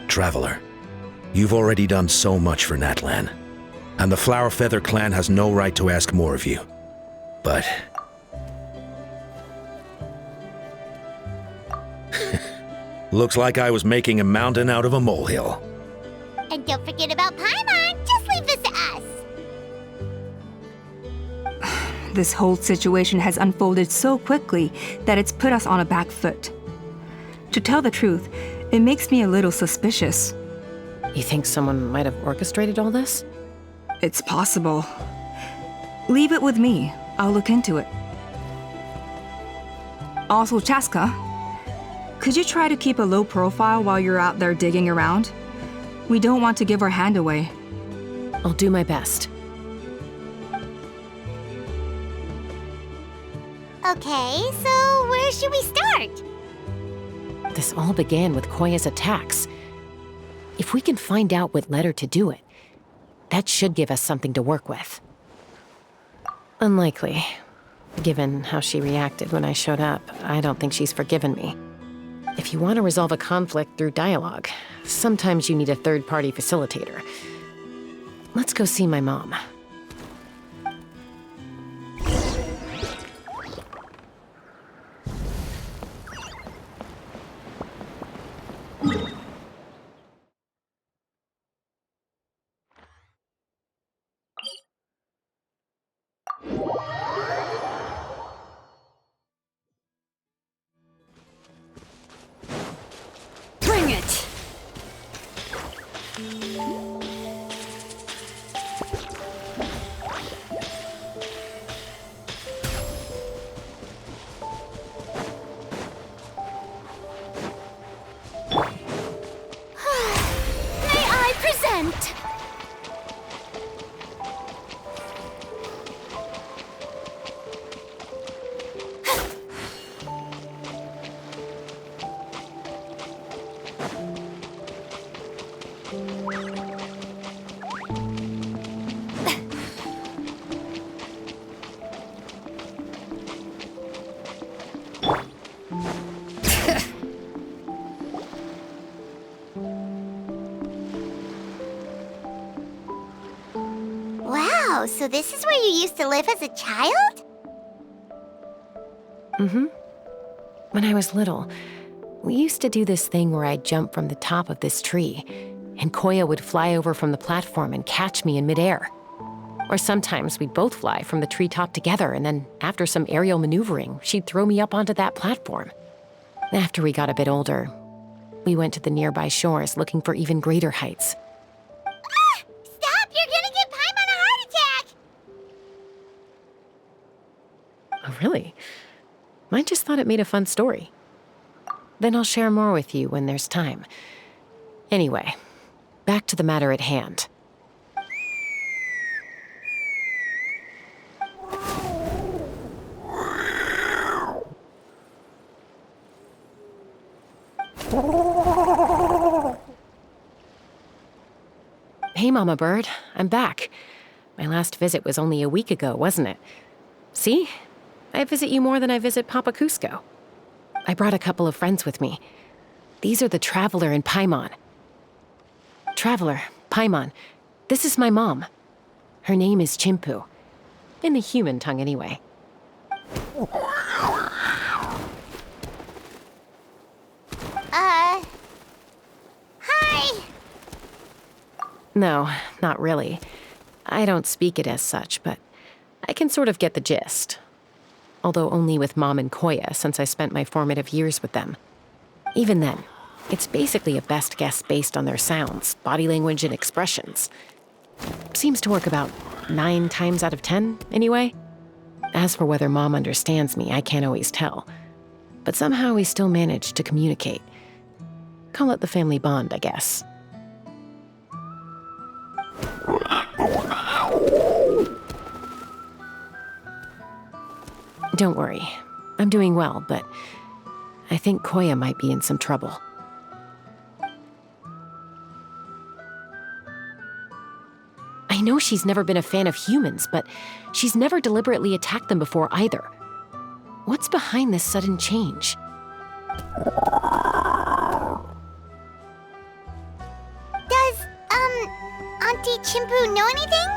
Traveler, you've already done so much for Natlan, and the Flower Feather clan has no right to ask more of you. But looks like I was making a mountain out of a molehill. And don't forget about Paimon. Just leave this to us. This whole situation has unfolded so quickly that it's put us on a back foot. To tell the truth, it makes me a little suspicious. You think someone might have orchestrated all this? It's possible. Leave it with me. I'll look into it. Also, Chasca, could you try to keep a low profile while you're out there digging around? We don't want to give our hand away. I'll do my best. Okay, so where should we start? This all began with Koya's attacks. If we can find out what led her to do it, that should give us something to work with. Unlikely. Given how she reacted when I showed up, I don't think she's forgiven me. If you want to resolve a conflict through dialogue, sometimes you need a third-party facilitator. Let's go see my mom. so this is where you used to live as a child? Mm-hmm. When I was little, we used to do this thing where I'd jump from the top of this tree, and Koya would fly over from the platform and catch me in midair. Or sometimes we'd both fly from the treetop together, and then after some aerial maneuvering, she'd throw me up onto that platform. After we got a bit older, we went to the nearby shores looking for even greater heights. Ah! Stop! You're gonna give Paimon a heart attack! Oh, really? I just thought it made a fun story. Then I'll share more with you when there's time. Anyway, back to the matter at hand. Hey, Mama Bird, I'm back. My last visit was only a week ago, wasn't it? See? I visit you more than I visit Papa Cusco. I brought a couple of friends with me. These are the Traveler and Paimon. Traveler, Paimon, this is my mom. Her name is Chimpu. In the human tongue, anyway. Hi! No, not really. I don't speak it as such, but I can sort of get the gist. Although only with Mom and Koya, since I spent my formative years with them. Even then, it's basically a best guess based on their sounds, body language, and expressions. Seems to work about 9 times out of 10, anyway. As for whether Mom understands me, I can't always tell. But somehow we still manage to communicate. Call it the family bond, I guess. Don't worry. I'm doing well, but I think Koya might be in some trouble. I know she's never been a fan of humans, but she's never deliberately attacked them before either. What's behind this sudden change? Does, Auntie Chimpu know anything?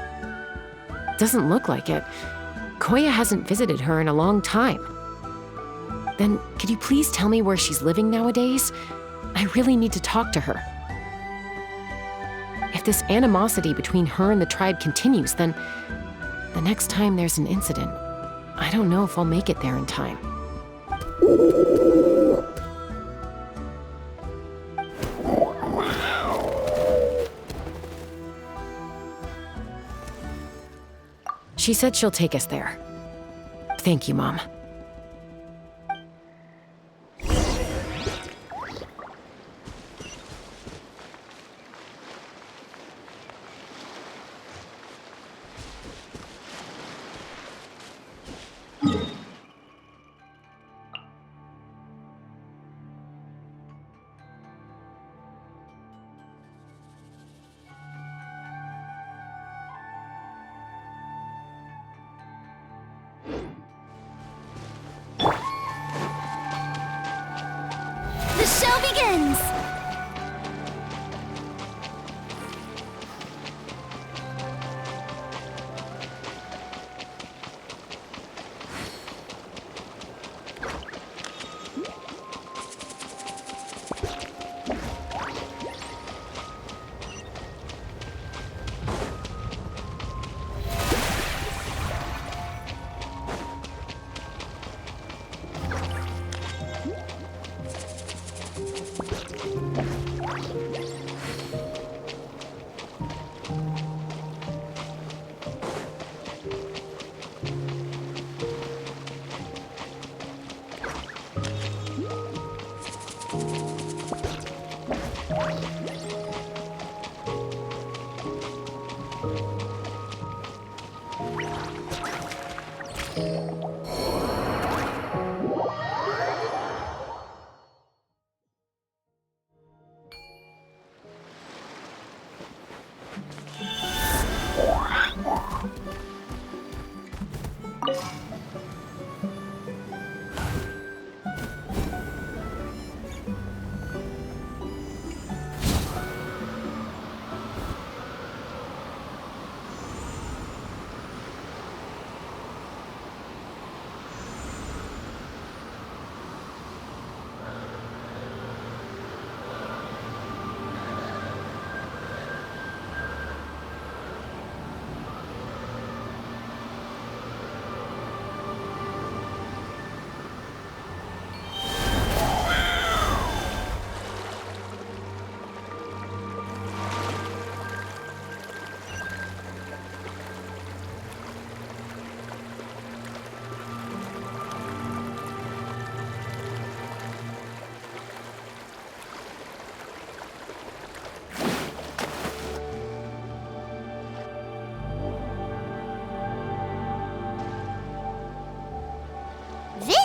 Doesn't look like it. Koya hasn't visited her in a long time. Then, could you please tell me where she's living nowadays? I really need to talk to her. If this animosity between her and the tribe continues, then the next time there's an incident, I don't know if I'll make it there in time. She said she'll take us there. Thank you, Mom. The show begins!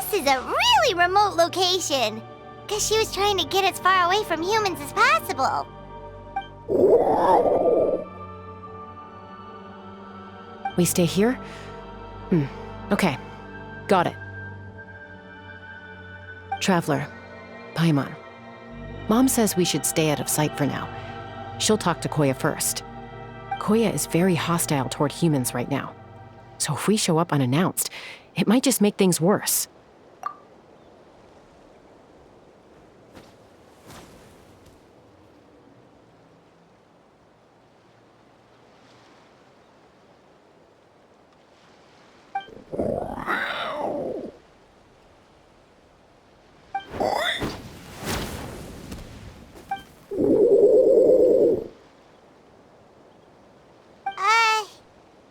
This is a really remote location. Guess she was trying to get as far away from humans as possible. We stay here? Okay. Got it. Traveler, Paimon. Mom says we should stay out of sight for now. She'll talk to Koya first. Koya is very hostile toward humans right now. So if we show up unannounced, it might just make things worse.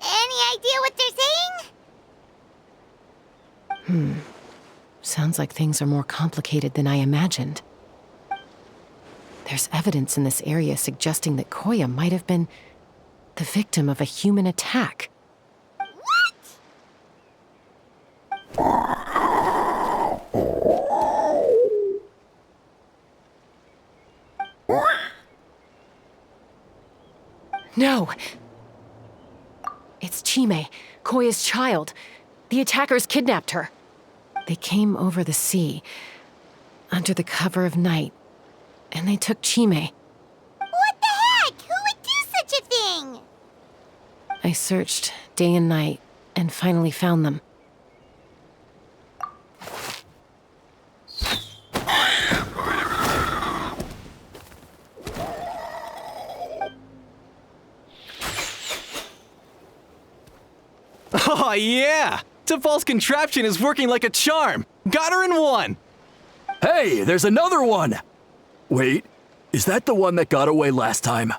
Any idea what they're saying? Sounds like things are more complicated than I imagined. There's evidence in this area suggesting that Koya might have been the victim of a human attack. No! It's Chime, Koya's child. The attackers kidnapped her. They came over the sea, under the cover of night, and they took Chime. What the heck? Who would do such a thing? I searched day and night, and finally found them. Oh, yeah! T'Pol's contraption is working like a charm! Got her in one! Hey, there's another one! Wait, is that the one that got away last time?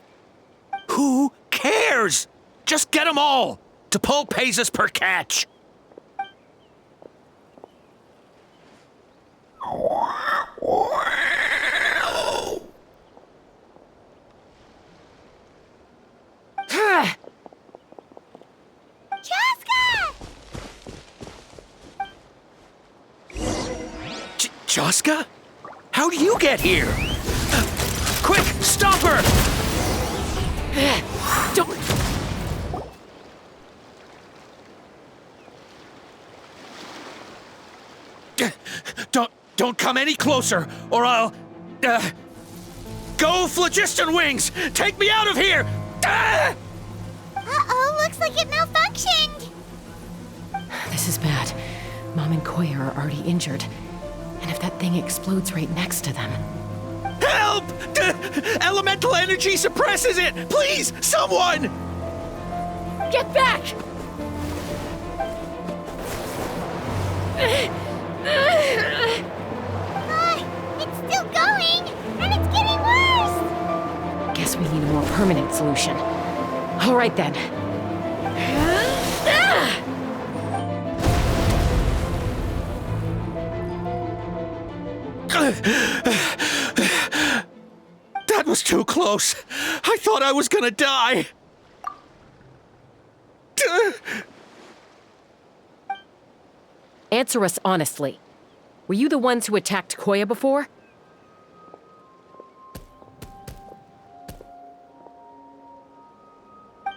Who cares? Just get them all! T'Pol pays us per catch! Chasca! Chasca? How do you get here? Quick, stop her! Don't come any closer, or I'll... Go, Phlogiston Wings! Take me out of here! Uh-oh, looks like it malfunctioned. This is bad. Mom and Koya are already injured. And if that thing explodes right next to them... Help! Elemental energy suppresses it! Please, someone! Get back! It's still going, and it's getting worse. Guess we need a more permanent solution. All right then. That was too close. I thought I was gonna die. Answer us honestly. Were you the ones who attacked Koya before?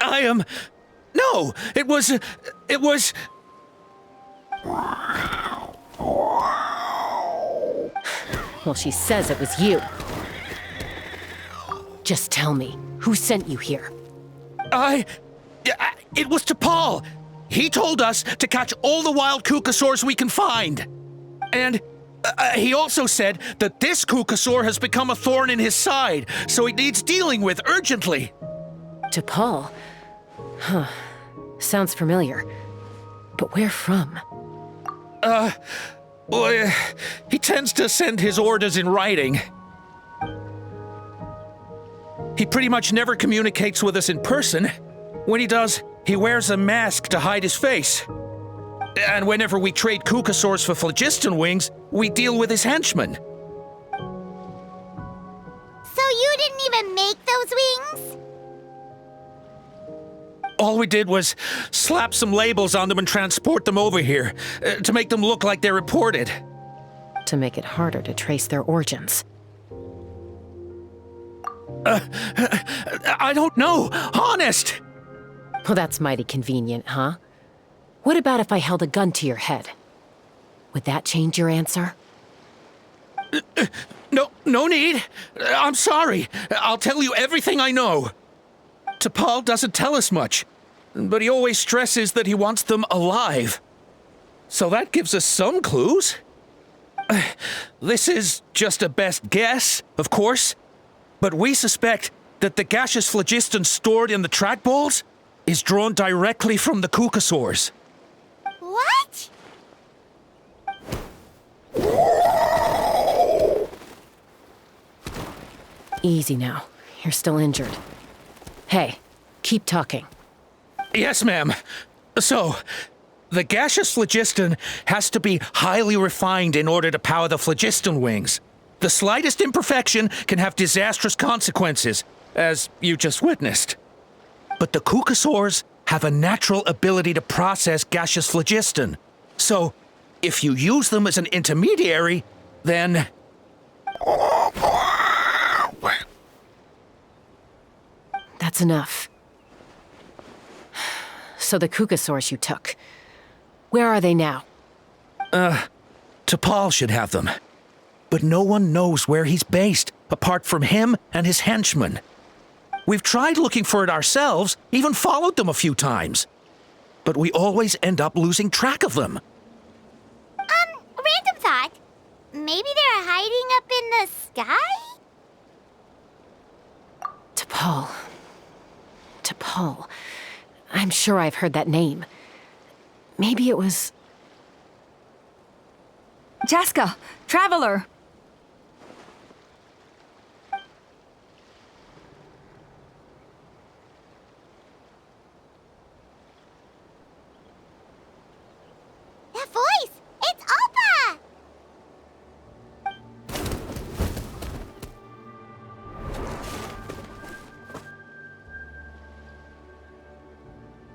I am... No, it was... Well, she says it was you. Just tell me, who sent you here? It was T'Pol. He told us to catch all the wild Kukasaurs we can find. And he also said that this Kukasaur has become a thorn in his side, so it needs dealing with urgently. T'Pol? Huh. Sounds familiar. But where from? Well, he tends to send his orders in writing. He pretty much never communicates with us in person. When he does, he wears a mask to hide his face. And whenever we trade Kukasaurs for Phlogiston Wings, we deal with his henchmen. So you didn't even make those wings? All we did was slap some labels on them and transport them over here, to make them look like they're reported. To make it harder to trace their origins. I don't know, honest! Well, that's mighty convenient, huh? What about if I held a gun to your head? Would that change your answer? No need. I'm sorry. I'll tell you everything I know. T'Pol doesn't tell us much, but he always stresses that he wants them alive. So that gives us some clues. This is just a best guess, of course, but we suspect that the gaseous phlogiston stored in the trackballs is drawn directly from the Kukasaurs. What? Easy now. You're still injured. Hey, keep talking. Yes, ma'am. So, the gaseous phlogiston has to be highly refined in order to power the phlogiston wings. The slightest imperfection can have disastrous consequences, as you just witnessed. But the Kukasaurs have a natural ability to process gaseous phlogiston. So, if you use them as an intermediary, then... That's enough. So the Kukasaurs you took, where are they now? T'Pol should have them. But no one knows where he's based, apart from him and his henchmen. We've tried looking for it ourselves, even followed them a few times. But we always end up losing track of them. Random thought. Maybe they're hiding up in the sky? T'Pol. I'm sure I've heard that name. Maybe it was... Chasca! Traveler! That voice! It's Alpa!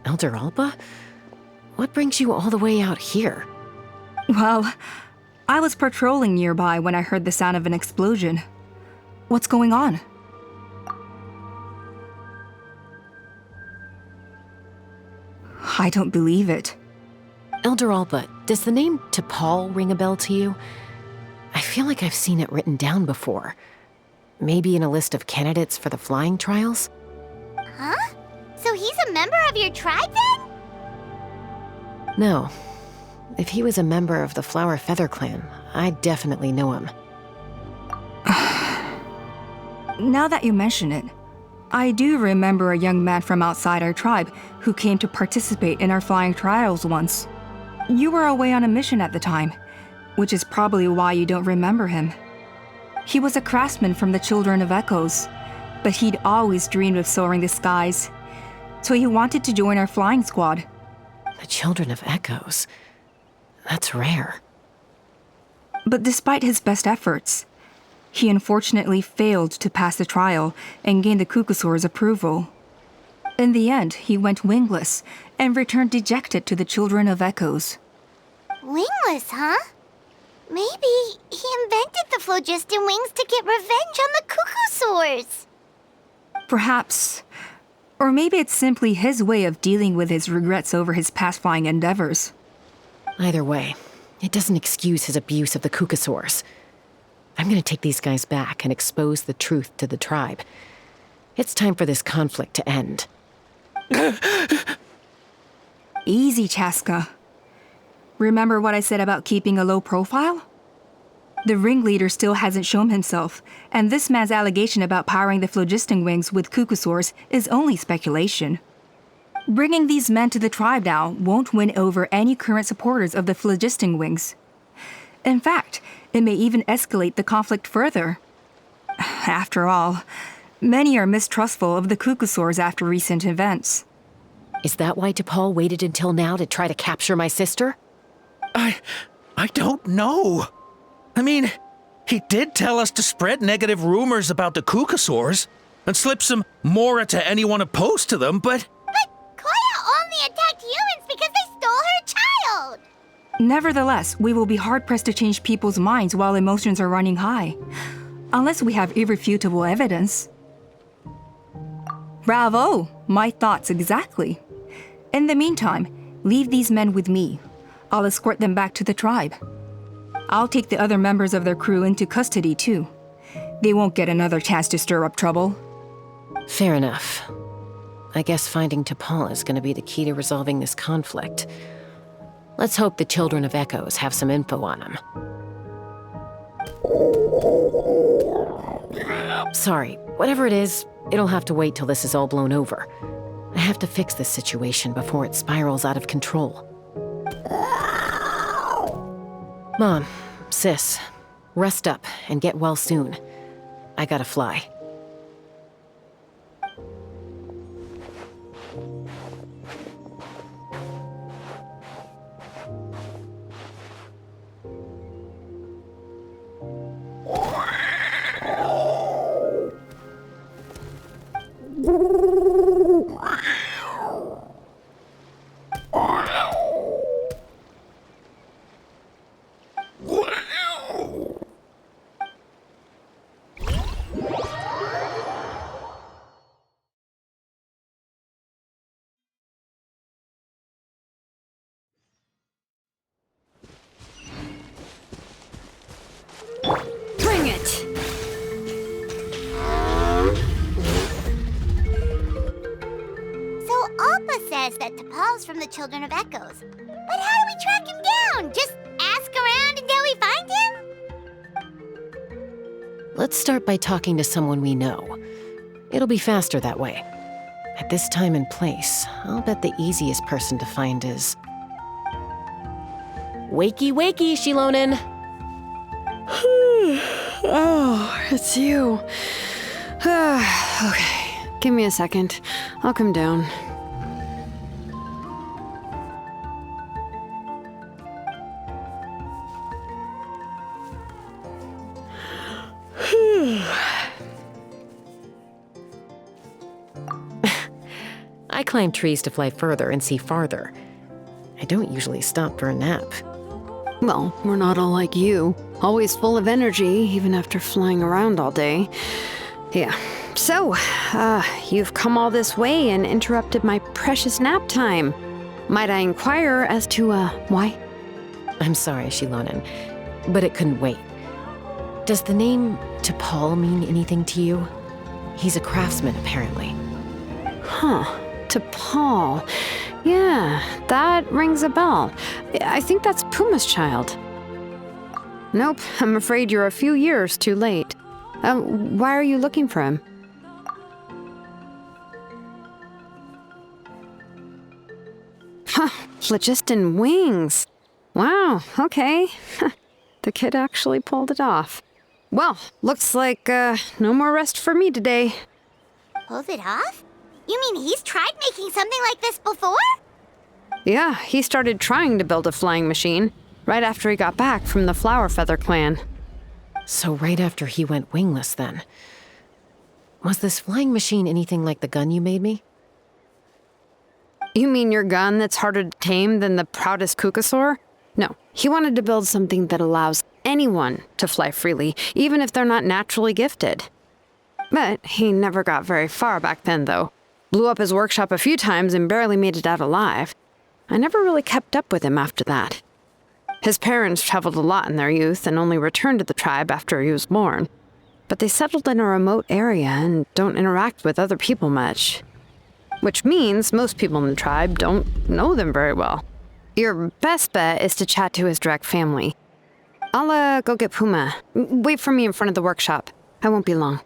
Elder Alba? What brings you all the way out here? Well, I was patrolling nearby when I heard the sound of an explosion. What's going on? I don't believe it. Elder Alba, does the name T'Pol ring a bell to you? I feel like I've seen it written down before. Maybe in a list of candidates for the flying trials? Huh? So he's a member of your tribe then? No. If he was a member of the Flower Feather Clan, I'd definitely know him. Now that you mention it, I do remember a young man from outside our tribe who came to participate in our flying trials once. You were away on a mission at the time, which is probably why you don't remember him. He was a craftsman from the Children of Echoes, but he'd always dreamed of soaring the skies, so he wanted to join our flying squad. The Children of Echoes? That's rare. But despite his best efforts, he unfortunately failed to pass the trial and gain the Kukasaur's approval. In the end, he went wingless and returned dejected to the Children of Echoes. Wingless, huh? Maybe he invented the phlogiston wings to get revenge on the Kukasaurs. Perhaps. Or maybe it's simply his way of dealing with his regrets over his past flying endeavors. Either way, it doesn't excuse his abuse of the Kukasaurs. I'm gonna take these guys back and expose the truth to the tribe. It's time for this conflict to end. Easy, Chasca. Remember what I said about keeping a low profile? The ringleader still hasn't shown himself, and this man's allegation about powering the phlogiston wings with Kukasaurs is only speculation. Bringing these men to the tribe now won't win over any current supporters of the phlogiston wings. In fact, it may even escalate the conflict further. After all, many are mistrustful of the Kukasaurs after recent events. Is that why T'Pol waited until now to try to capture my sister? I don't know. I mean, he did tell us to spread negative rumors about the Kukasaurs and slip some mora to anyone opposed to them, but... But quiet Nevertheless, we will be hard-pressed to change people's minds while emotions are running high. Unless we have irrefutable evidence. Bravo! My thoughts exactly. In the meantime, leave these men with me. I'll escort them back to the tribe. I'll take the other members of their crew into custody too. They won't get another chance to stir up trouble. Fair enough. I guess finding T'Pol is going to be the key to resolving this conflict. Let's hope the Children of Echoes have some info on him. Sorry, whatever it is, it'll have to wait till this is all blown over. I have to fix this situation before it spirals out of control. Mom, Sis, rest up and get well soon. I gotta fly. Bring it! So Alpa says that T'Pol's from the Children of Echoes. But how do we track him down? Just ask around until we find him? Let's start by talking to someone we know. It'll be faster that way. At this time and place, I'll bet the easiest person to find is... Wakey, wakey, Shilonen! Oh, it's you. Okay, give me a second. I'll come down. I climb trees to fly further and see farther. I don't usually stop for a nap. Well, we're not all like you. Always full of energy, even after flying around all day. Yeah. So, you've come all this way and interrupted my precious nap time. Might I inquire as to, why? I'm sorry, Shilonen, but it couldn't wait. Does the name T'Pol mean anything to you? He's a craftsman, apparently. Huh. T'Pol. Yeah, that rings a bell. I think that's Puma's child. Nope, I'm afraid you're a few years too late. Why are you looking for him? Huh, phlogiston wings. Wow, okay. The kid actually pulled it off. Well, looks like no more rest for me today. Pulled it off? You mean he's tried making something like this before? Yeah, he started trying to build a flying machine right after he got back from the Flower Feather clan. So right after he went wingless, then. Was this flying machine anything like the gun you made me? You mean your gun that's harder to tame than the proudest Kukasaur? No, he wanted to build something that allows anyone to fly freely, even if they're not naturally gifted. But he never got very far back then, though. Blew up his workshop a few times and barely made it out alive. I never really kept up with him after that. His parents traveled a lot in their youth and only returned to the tribe after he was born. But they settled in a remote area and don't interact with other people much. Which means most people in the tribe don't know them very well. Your best bet is to chat to his direct family. I'll go get Puma. Wait for me in front of the workshop. I won't be long.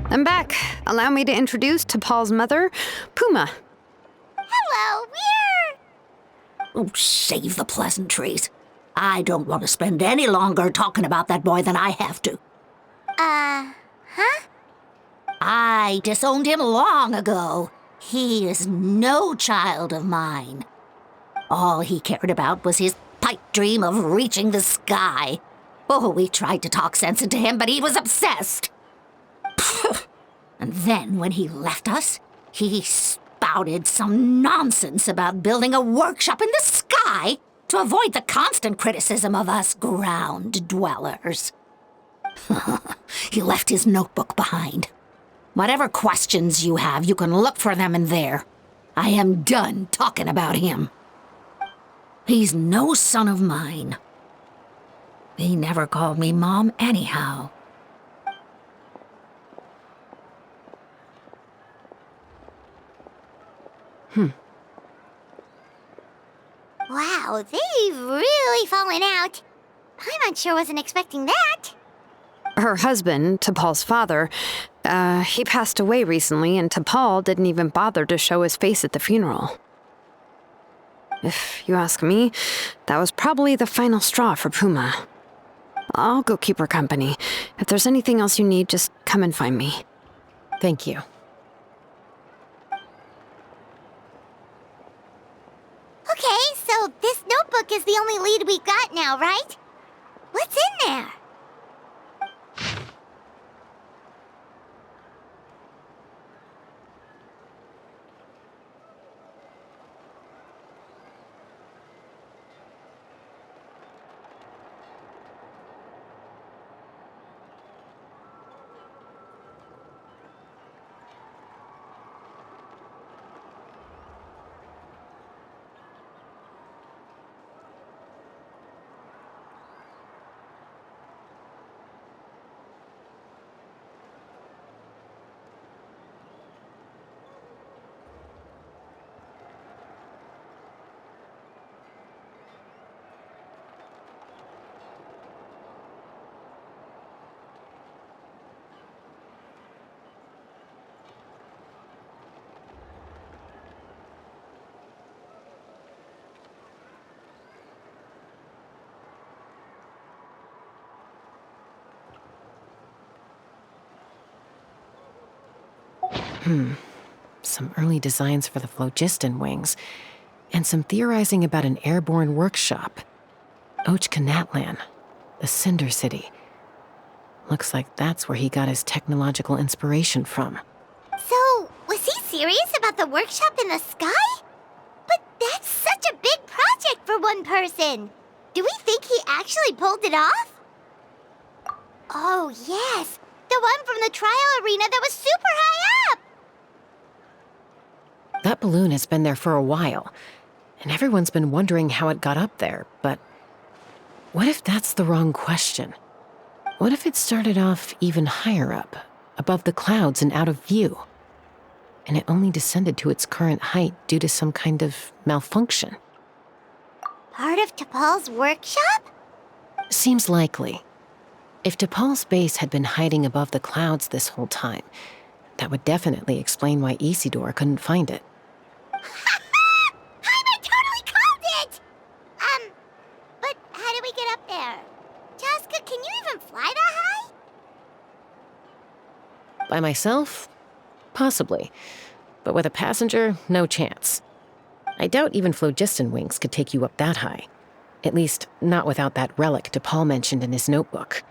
I'm back. Allow me to introduce T'Pol's mother, Puma. Hello, Oh, save the pleasantries. I don't want to spend any longer talking about that boy than I have to. huh? I disowned him long ago. He is no child of mine. All he cared about was his pipe dream of reaching the sky. Oh, we tried to talk sense into him, but he was obsessed. And then when he left us, he spouted some nonsense about building a workshop in the sky to avoid the constant criticism of us ground dwellers. He left his notebook behind. Whatever questions you have, you can look for them in there. I am done talking about him. He's no son of mine. He never called me Mom anyhow. Wow, they've really fallen out. Paimon sure wasn't expecting that. Her husband, T'Pol's father, he passed away recently, and T'Pol didn't even bother to show his face at the funeral. If you ask me, that was probably the final straw for Puma. I'll go keep her company. If there's anything else you need, just come and find me. Thank you. Okay, so this notebook is the only lead we've got now, right? What's in there? Some early designs for the phlogiston wings, and some theorizing about an airborne workshop. Ochkanatlan, the Cinder City. Looks like that's where he got his technological inspiration from. So, was he serious about the workshop in the sky? But that's such a big project for one person. Do we think he actually pulled it off? Oh, yes. The one from the trial arena that was super high up. That balloon has been there for a while, and everyone's been wondering how it got up there, but what if that's the wrong question? What if it started off even higher up, above the clouds and out of view, and it only descended to its current height due to some kind of malfunction? Part of T'Pol's workshop? Seems likely. If T'Pol's base had been hiding above the clouds this whole time, that would definitely explain why Isidore couldn't find it. I totally called it! But how do we get up there? Chasca, can you even fly that high? By myself? Possibly. But with a passenger, no chance. I doubt even phlogiston wings could take you up that high. At least, not without that relic T'Pol mentioned in his notebook.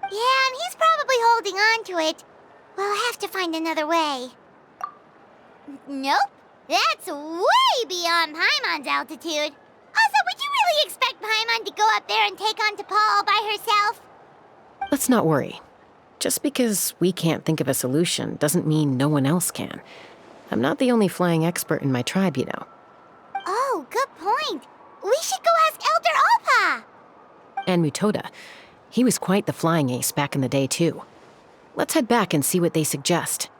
Yeah, and he's probably holding on to it. We'll have to find another way. Nope. That's way beyond Paimon's altitude. Also, would you really expect Paimon to go up there and take on T'Pol all by herself? Let's not worry. Just because we can't think of a solution doesn't mean no one else can. I'm not the only flying expert in my tribe, you know. Oh, good point. We should go ask Elder Alpa. And Mutoda. He was quite the flying ace back in the day, too. Let's head back and see what they suggest.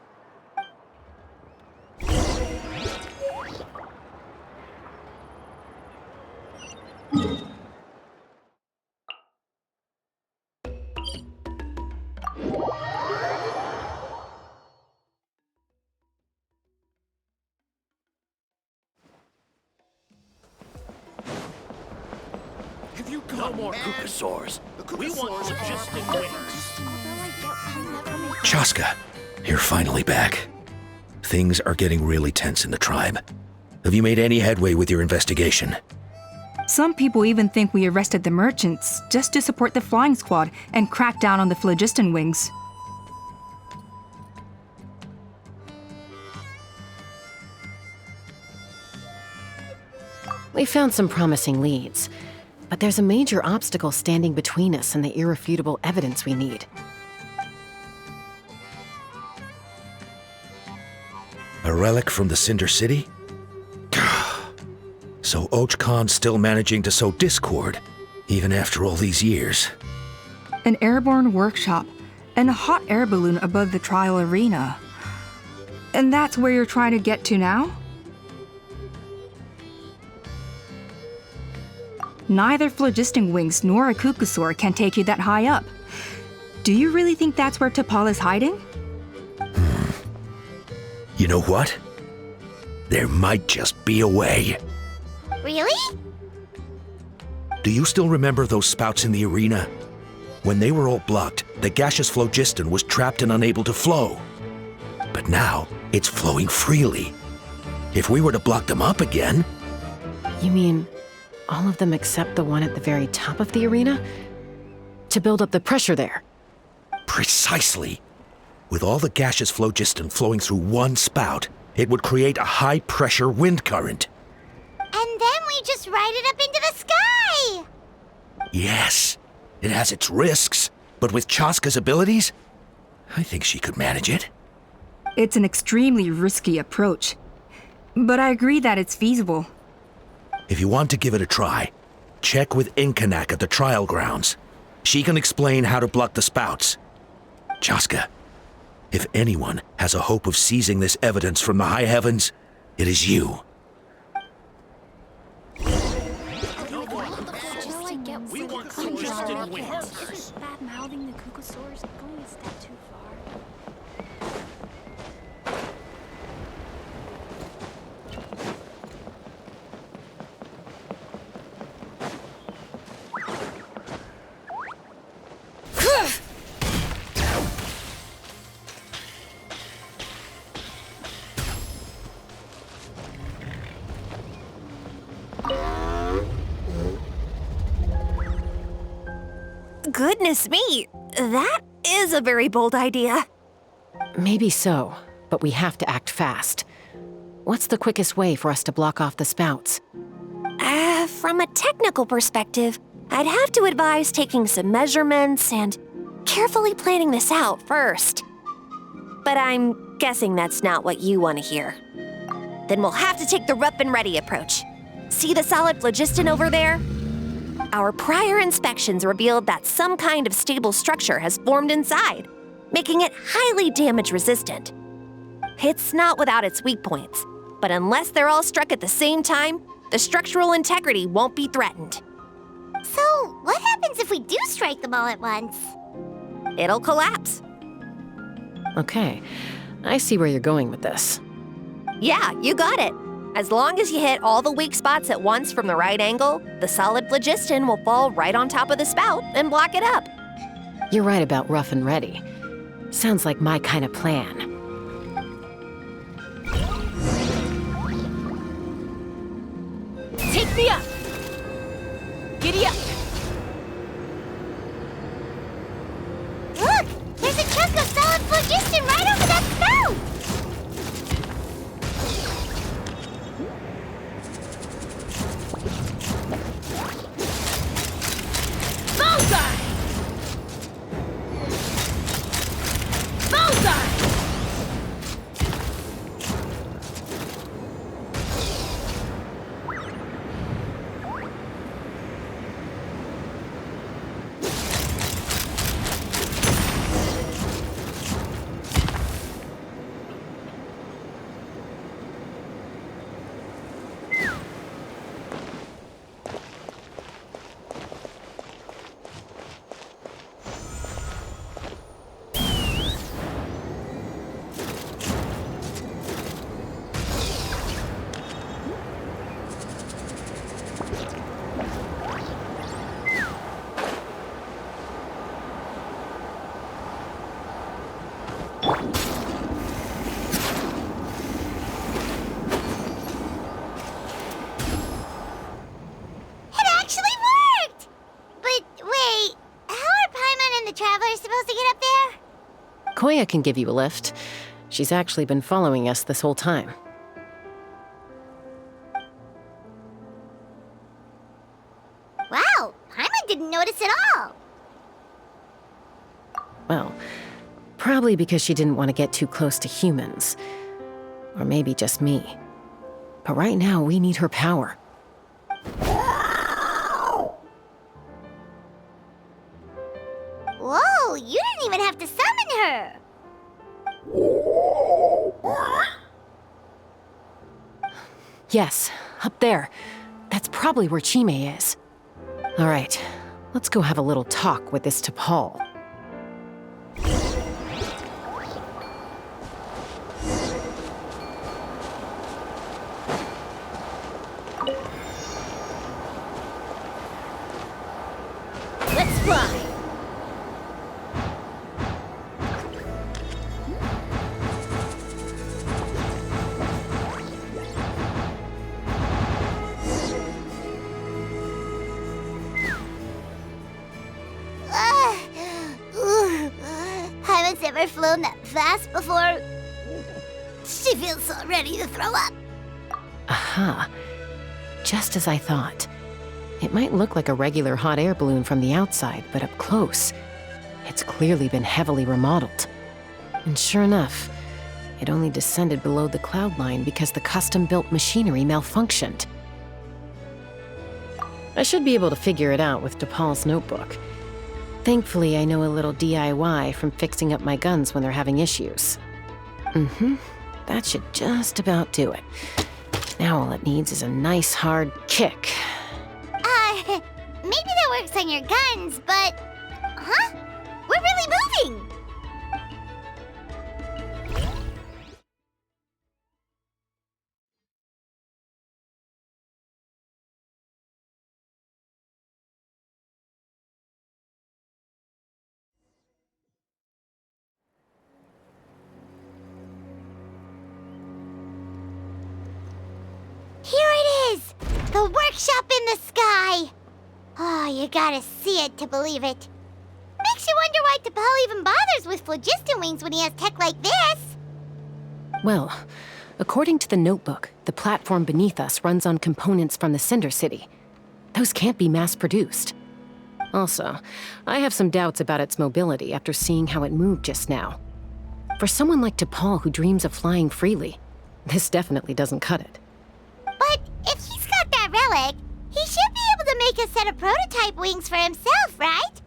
more Kukasaurs. We want phlogiston wings. Chasca, you're finally back. Things are getting really tense in the tribe. Have you made any headway with your investigation? Some people even think we arrested the merchants just to support the flying squad and crack down on the phlogiston wings. We found some promising leads, but there's a major obstacle standing between us and the irrefutable evidence we need. A relic from the Cinder City? So Och Khan's still managing to sow discord, even after all these years. An airborne workshop and a hot air balloon above the trial arena. And that's where you're trying to get to now? Neither phlogiston wings nor a Kukasaur can take you that high up. Do you really think that's where T'Pol is hiding? You know what? There might just be a way. Really? Do you still remember those spouts in the arena? When they were all blocked, the gaseous phlogiston was trapped and unable to flow. But now, it's flowing freely. If we were to block them up again... You mean all of them except the one at the very top of the arena? To build up the pressure there? Precisely. With all the gaseous phlogiston flowing through one spout, it would create a high-pressure wind current. And then we just ride it up into the sky! Yes, it has its risks, but with Chasca's abilities, I think she could manage it. It's an extremely risky approach, but I agree that it's feasible. If you want to give it a try, check with Inkanak at the trial grounds. She can explain how to block the spouts. Chasca, if anyone has a hope of seizing this evidence from the high heavens, it is you. We want phlogiston wings. Bad-mouthing the Kukasaurs, going a step too far. Goodness me, that is a very bold idea. Maybe so, but we have to act fast. What's the quickest way for us to block off the spouts? From a technical perspective, I'd have to advise taking some measurements and carefully planning this out first. But I'm guessing that's not what you want to hear. Then we'll have to take the rough and ready approach. See the solid phlogiston over there? Our prior inspections revealed that some kind of stable structure has formed inside, making it highly damage resistant. It's not without its weak points, but unless they're all struck at the same time, the structural integrity won't be threatened. So, what happens if we do strike them all at once? It'll collapse. Okay, I see where you're going with this. Yeah, you got it. As long as you hit all the weak spots at once from the right angle, the solid phlogiston will fall right on top of the spout and block it up. You're right about rough and ready. Sounds like my kind of plan. Take me up! Giddy up! Look! There's a chunk of solid phlogiston right over that spout! Bullseye! Bullseye! Koya can give you a lift. She's actually been following us this whole time. Wow, Paimon didn't notice at all. Well, probably because she didn't want to get too close to humans. Or maybe just me. But right now, we need her power. Whoa, you didn't even have to summon her. Yes, up there. That's probably where Chime is. All right, let's go have a little talk with this T'Pol. Let's fly. Haven't ever flown that fast before. She feels so ready to throw up. Aha. Just as I thought. It might look like a regular hot air balloon from the outside, but up close, it's clearly been heavily remodeled. And sure enough, it only descended below the cloud line because the custom-built machinery malfunctioned. I should be able to figure it out with T'Pol's notebook. Thankfully, I know a little DIY from fixing up my guns when they're having issues. That should just about do it. Now all it needs is a nice hard kick. Maybe that works on your guns, but... Huh? We're really moving! Here it is! The workshop in the sky! Oh, you gotta see it to believe it. Makes you wonder why T'Pol even bothers with phlogiston wings when he has tech like this. Well, according to the notebook, the platform beneath us runs on components from the Cinder City. Those can't be mass-produced. Also, I have some doubts about its mobility after seeing how it moved just now. For someone like T'Pol who dreams of flying freely, this definitely doesn't cut it. But if he's got that relic, he should be able to make a set of prototype wings for himself, right?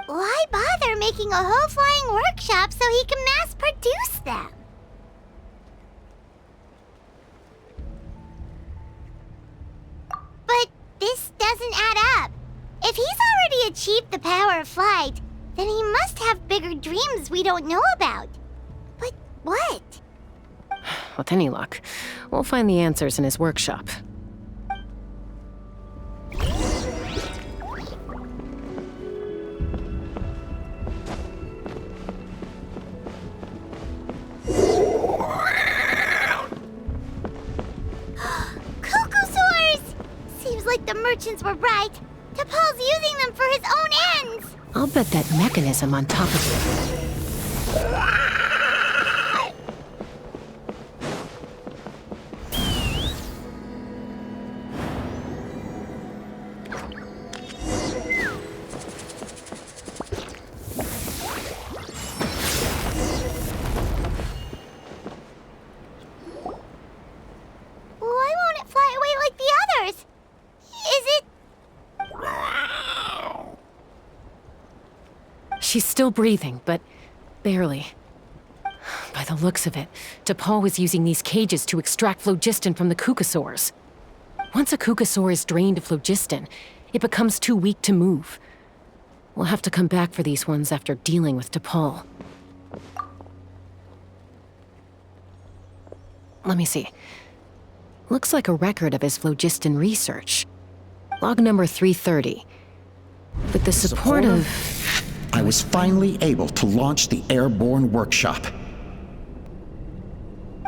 Why bother making a whole flying workshop so he can mass-produce them? But this doesn't add up. If he's already achieved the power of flight, then he must have bigger dreams we don't know about. But what? With any luck, we'll find the answers in his workshop. Seems like the merchants were right. T'Pol's using them for his own ends. I'll bet that mechanism on top of it. Why won't it fly away like the others? Is it... She's still breathing, but barely. By the looks of it, T'Pol was using these cages to extract phlogiston from the Kukasaurs. Once a Kukasaur is drained of phlogiston, it becomes too weak to move. We'll have to come back for these ones after dealing with T'Pol. Let me see. Looks like a record of his phlogiston research. Log number 330. With the support of... I was finally able to launch the airborne workshop.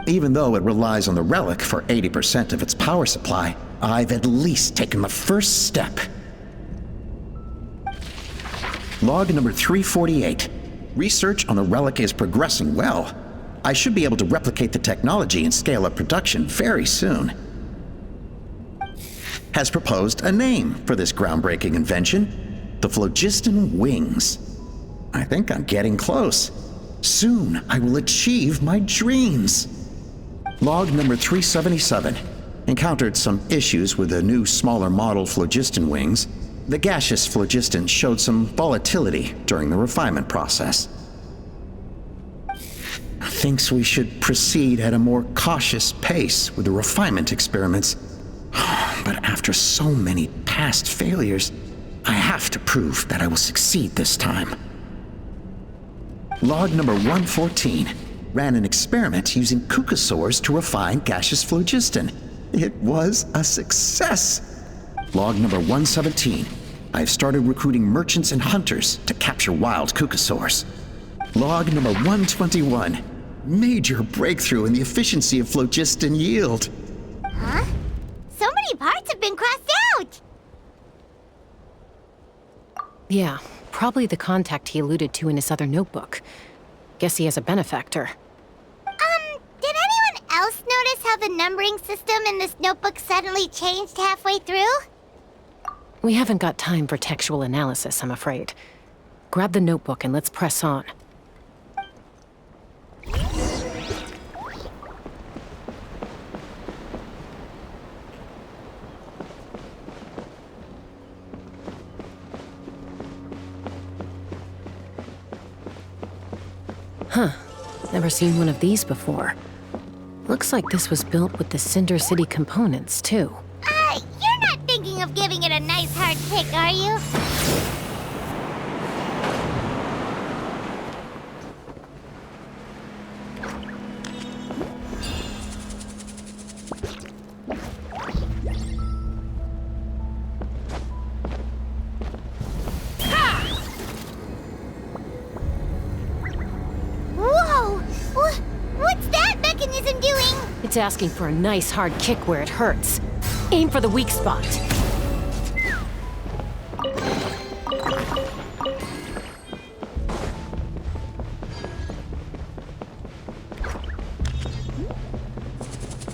Even though it relies on the relic for 80% of its power supply, I've at least taken the first step. Log number 348. research on the relic is progressing well. I should be able to replicate the technology and scale up production very soon. Has proposed a name for this groundbreaking invention: the phlogiston wings. I think I'm getting close. Soon I will achieve my dreams. Log number 377. Encountered some issues with the new smaller model phlogiston wings. The gaseous phlogiston showed some volatility during the refinement process. Thinks we should proceed at a more cautious pace with the refinement experiments. But after so many past failures, I have to prove that I will succeed this time. Log number 114. Ran an experiment using cucosaurs to refine gaseous phlogiston. It was a success. Log number 117. I have started recruiting merchants and hunters to capture wild cucosaurs. Log number 121. Major breakthrough in the efficiency of phlogiston yield. Huh? So many parts have been crossed out! Yeah, probably the contact he alluded to in his other notebook. Guess he has a benefactor. Did anyone else notice how the numbering system in this notebook suddenly changed halfway through? We haven't got time for textual analysis, I'm afraid. Grab the notebook and let's press on. Huh. Never seen one of these before. Looks like this was built with the Cinder City components, too. You're not thinking of giving it a nice hard kick, are you? Whoa! What's that mechanism doing? It's asking for a nice hard kick where it hurts. Aim for the weak spot.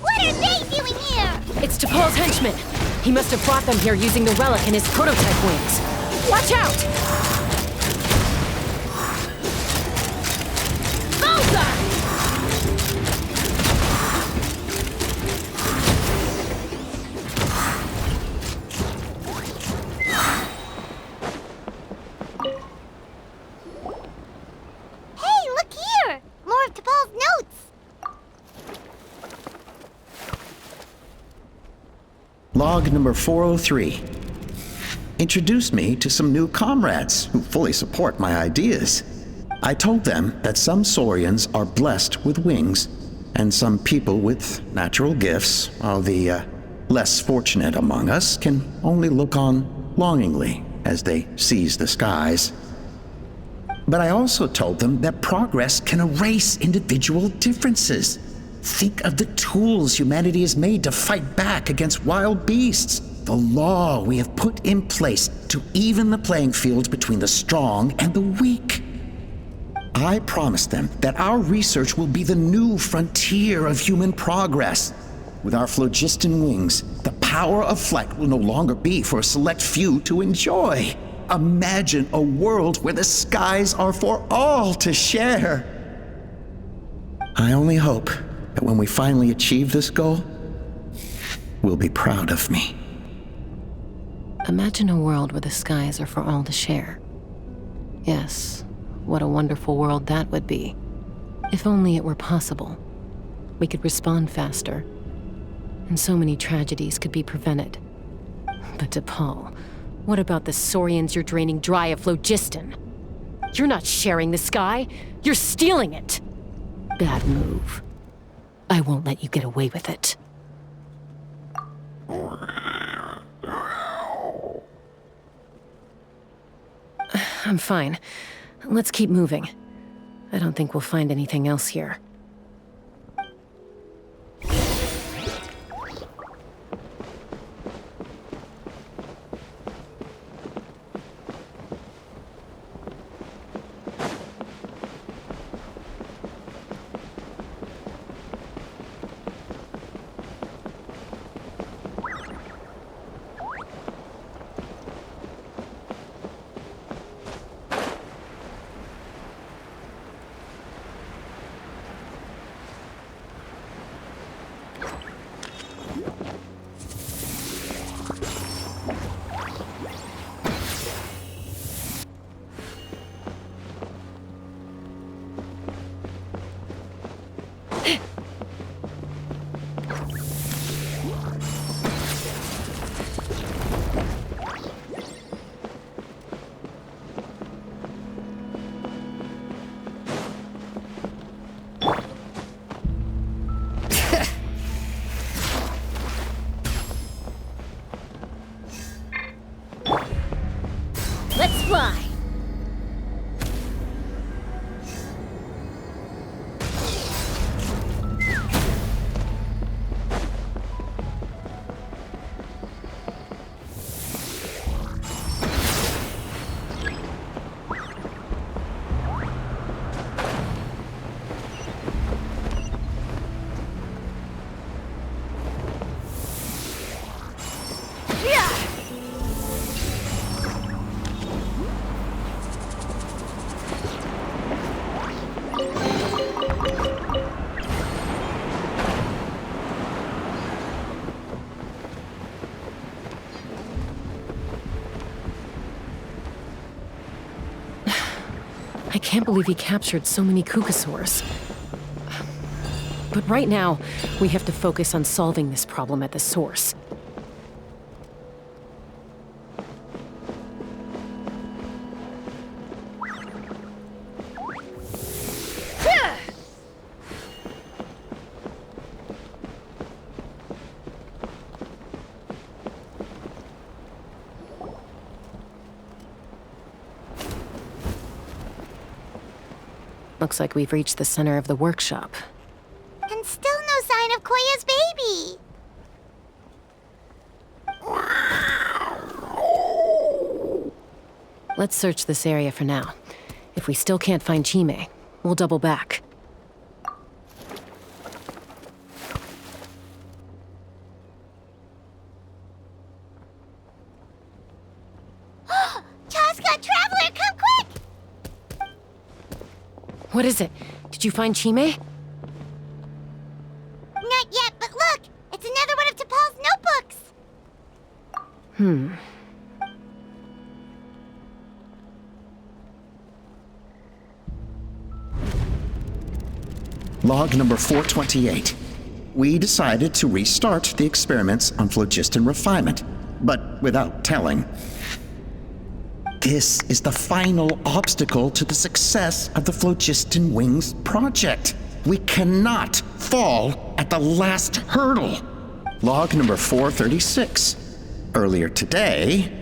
What are they doing here? It's T'Pol's henchman. He must have brought them here using the relic in his prototype wings. Watch out! Log number 403. Introduced me to some new comrades who fully support my ideas. I told them that some Saurians are blessed with wings, and some people with natural gifts, while the less fortunate among us can only look on longingly as they seize the skies. But I also told them that progress can erase individual differences. Think of the tools humanity has made to fight back against wild beasts. The law we have put in place to even the playing field between the strong and the weak. I promised them that our research will be the new frontier of human progress. With our phlogiston wings, the power of flight will no longer be for a select few to enjoy. Imagine a world where the skies are for all to share. I only hope that when we finally achieve this goal, we'll be proud of me. Imagine a world where the skies are for all to share. Yes, what a wonderful world that would be. If only it were possible. We could respond faster, and so many tragedies could be prevented. But T'Pol, what about the Saurians you're draining dry of phlogiston? You're not sharing the sky, you're stealing it! Bad move. I won't let you get away with it. I'm fine. Let's keep moving. I don't think we'll find anything else here. can't believe he captured so many Kukasaurs. But right now, we have to focus on solving this problem at the source. Looks like we've reached the center of the workshop. And still no sign of Koya's baby. Let's search this area for now. If we still can't find Chime, we'll double back. Chasca, Traveler, come quick! What is it? Did you find Chime? Not yet, but look! It's another one of T'Pol's notebooks! Log number 428. We decided to restart the experiments on phlogiston refinement, but without telling. This is the final obstacle to the success of the Phlogiston Wings project. We cannot fall at the last hurdle. Log number 436. Earlier today,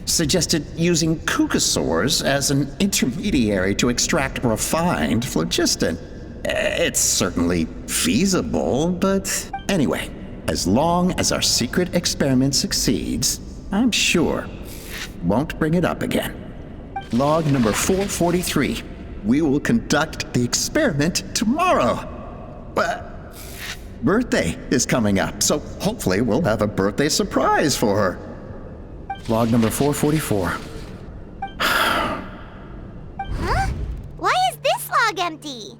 suggested using Kukasaurs as an intermediary to extract refined phlogiston. It's certainly feasible, but anyway, as long as our secret experiment succeeds, I'm sure won't bring it up again. Log number 443. We will conduct the experiment tomorrow. But birthday is coming up, so hopefully we'll have a birthday surprise for her. Log number 444. Huh? Why is this log empty?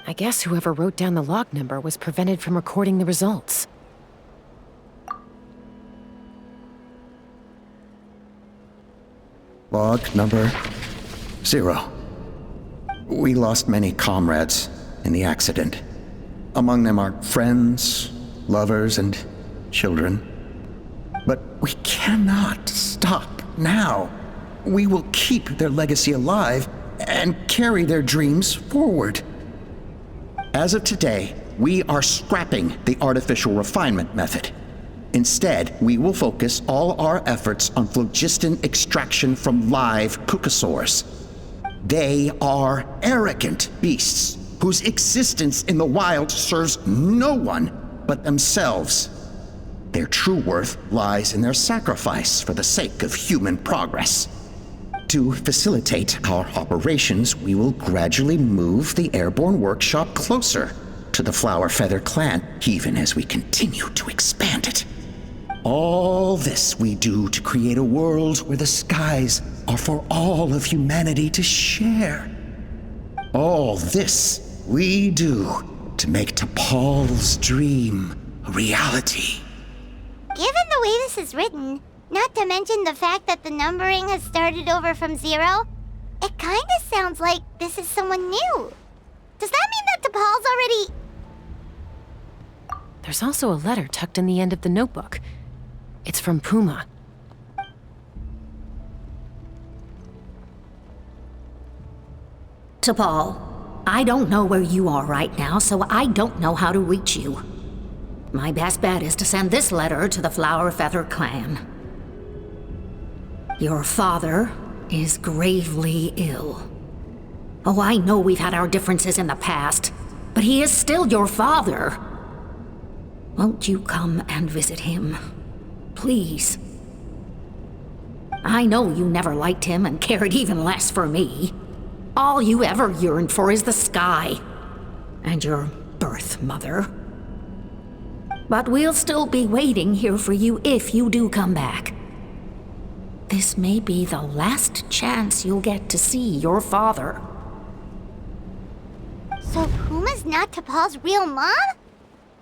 I guess whoever wrote down the log number was prevented from recording the results. Log number 0. We lost many comrades in the accident. Among them are friends, lovers, and children. But we cannot stop now. We will keep their legacy alive and carry their dreams forward. As of today, we are scrapping the artificial refinement method. Instead, we will focus all our efforts on phlogiston extraction from live Kukasaurs. They are arrogant beasts whose existence in the wild serves no one but themselves. Their true worth lies in their sacrifice for the sake of human progress. To facilitate our operations, we will gradually move the airborne workshop closer to the Flower Feather clan, even as we continue to expand it. All this we do to create a world where the skies are for all of humanity to share. All this we do to make T'Pol's dream a reality. Given the way this is written, not to mention the fact that the numbering has started over from 0, it kinda sounds like this is someone new. Does that mean that T'Pol's already... There's also a letter tucked in the end of the notebook. It's from Puma. T'Pol, I don't know where you are right now, so I don't know how to reach you. My best bet is to send this letter to the Flower Feather clan. Your father is gravely ill. Oh, I know we've had our differences in the past, but he is still your father. Won't you come and visit him? Please. I know you never liked him and cared even less for me. All you ever yearned for is the sky. And your birth mother. But we'll still be waiting here for you if you do come back. This may be the last chance you'll get to see your father. So Puma's not T'Pol's real mom?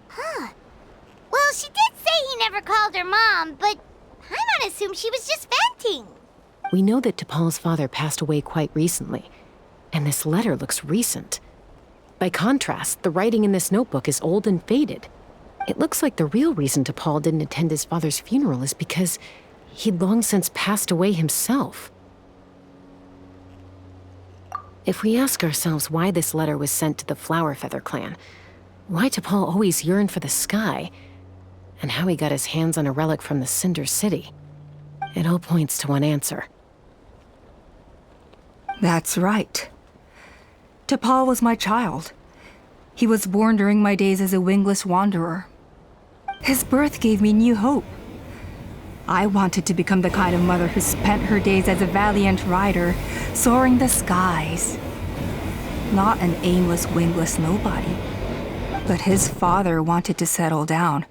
Huh. Well, she did say he never called her mom, but I'm gonna assume she was just venting. We know that T'Pol's father passed away quite recently, And this letter looks recent. By contrast, the writing in this notebook is old and faded. It looks like the real reason T'Pol didn't attend his father's funeral is because he'd long since passed away himself. If we ask ourselves why this letter was sent to the Flower Feather clan, why T'Pol always yearned for the sky, and how he got his hands on a relic from the Cinder City, it all points to one answer. That's right. T'Pol was my child. He was born during my days as a wingless wanderer. His birth gave me new hope. I wanted to become the kind of mother who spent her days as a valiant rider, soaring the skies. Not an aimless, wingless nobody. But his father wanted to settle down,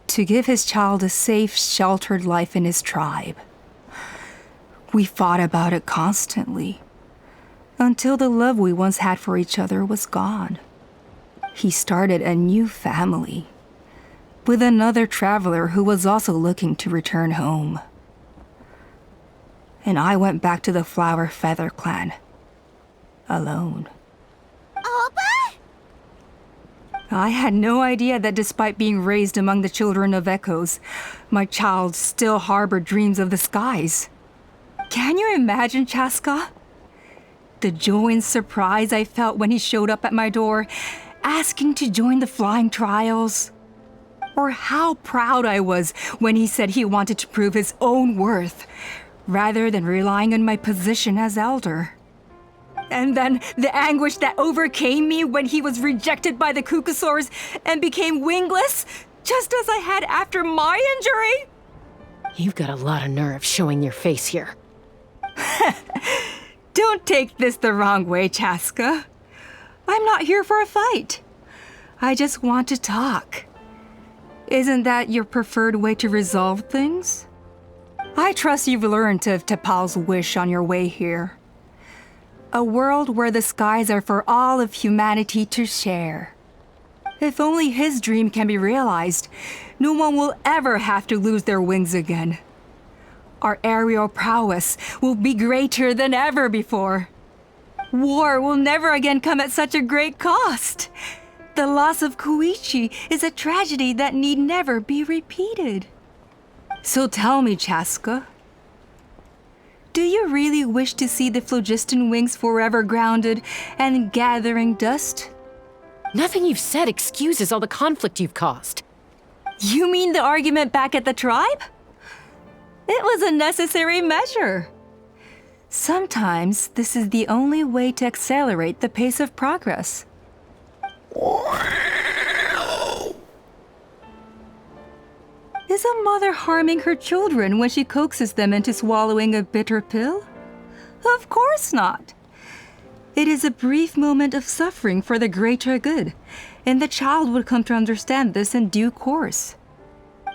to give his child a safe, sheltered life in his tribe. We fought about it constantly, until the love we once had for each other was gone. He started a new family, with another traveler who was also looking to return home. And I went back to the Flower Feather clan, alone. Alba? I had no idea that despite being raised among the children of echoes, my child still harbored dreams of the skies. Can you imagine, Chasca? The joy and surprise I felt when he showed up at my door, asking to join the flying trials. Or how proud I was when he said he wanted to prove his own worth, rather than relying on my position as elder. And then the anguish that overcame me when he was rejected by the Cucusaurs and became wingless, just as I had after my injury. You've got a lot of nerve showing your face here. Don't take this the wrong way, Chasca. I'm not here for a fight. I just want to talk. Isn't that your preferred way to resolve things? I trust you've learned of T'Pol's wish on your way here. A world where the skies are for all of humanity to share. If only his dream can be realized, no one will ever have to lose their wings again. Our aerial prowess will be greater than ever before. War will never again come at such a great cost. The loss of Koichi is a tragedy that need never be repeated. So tell me, Chasca, do you really wish to see the phlogiston wings forever grounded and gathering dust? Nothing you've said excuses all the conflict you've caused. You mean the argument back at the tribe? It was a necessary measure. Sometimes this is the only way to accelerate the pace of progress. Is a mother harming her children when she coaxes them into swallowing a bitter pill? Of course not. It is a brief moment of suffering for the greater good, and the child would come to understand this in due course.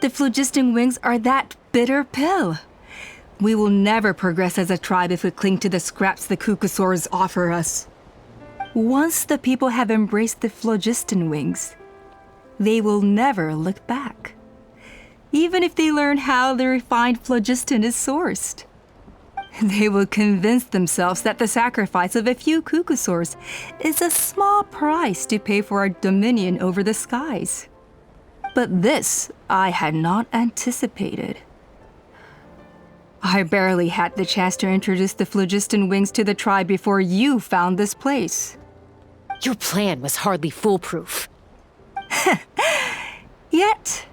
The phlogiston wings are that bitter pill. We will never progress as a tribe if we cling to the scraps the Cucusaurs offer us. Once the people have embraced the phlogiston wings, they will never look back, even if they learn how the refined phlogiston is sourced. They will convince themselves that the sacrifice of a few Cucusaurs is a small price to pay for our dominion over the skies. But this I had not anticipated. I barely had the chance to introduce the phlogiston wings to the tribe before you found this place. Your plan was hardly foolproof. Yet,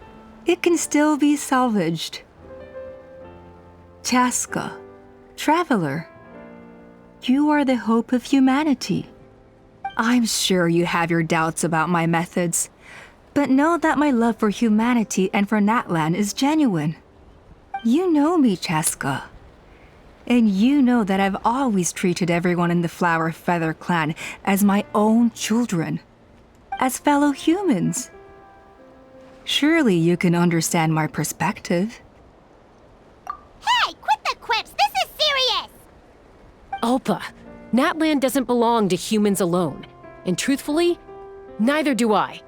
it can still be salvaged. Chasca, traveler, you are the hope of humanity. I'm sure you have your doubts about my methods, but know that my love for humanity and for Natlan is genuine. You know me, Chasca. And you know that I've always treated everyone in the Flower Feather clan as my own children, as fellow humans. Surely you can understand my perspective. Hey, quit the quips! This is serious! Alpa, Natlan doesn't belong to humans alone. And truthfully, neither do I.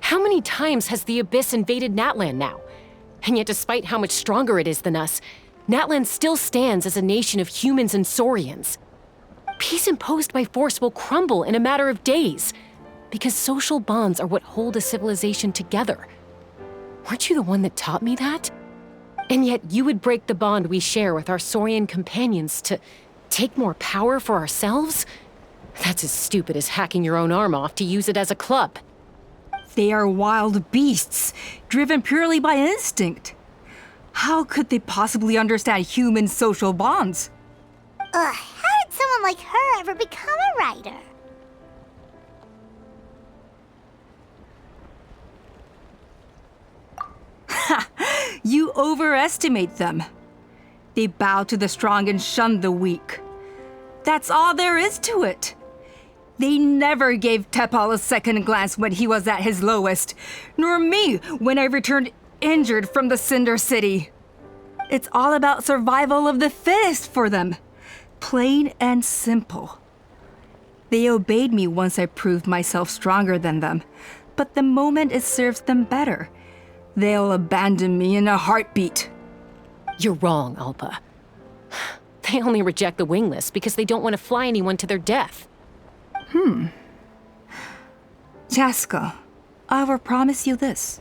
How many times has the Abyss invaded Natlan now? And yet, despite how much stronger it is than us, Natlan still stands as a nation of humans and Saurians. Peace imposed by force will crumble in a matter of days, because social bonds are what hold a civilization together. Weren't you the one that taught me that? And yet you would break the bond we share with our Saurian companions to take more power for ourselves? That's as stupid as hacking your own arm off to use it as a club. They are wild beasts, driven purely by instinct. How could they possibly understand human social bonds? How did someone like her ever become a writer? You overestimate them. They bow to the strong and shun the weak. That's all there is to it. They never gave Tepal a second glance when he was at his lowest, nor me when I returned injured from the Cinder City. It's all about survival of the fittest for them. Plain and simple. They obeyed me once I proved myself stronger than them, but the moment it serves them better, they'll abandon me in a heartbeat. You're wrong, Alpa. They only reject the wingless because they don't want to fly anyone to their death. Chasca, I will promise you this.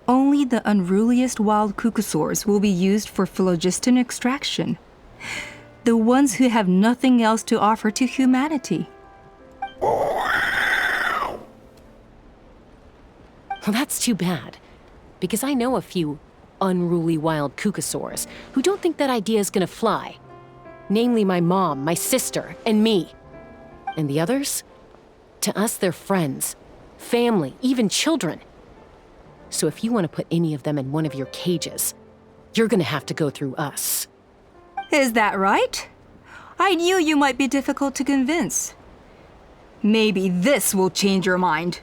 Only the unruliest wild cucosaurs will be used for phlogiston extraction. The ones who have nothing else to offer to humanity. Well, that's too bad, because I know a few unruly wild cucosaurs who don't think that idea is gonna fly. Namely my mom, my sister, and me. And the others? To us, they're friends, family, even children. So if you want to put any of them in one of your cages, you're gonna have to go through us. Is that right? I knew you might be difficult to convince. Maybe this will change your mind.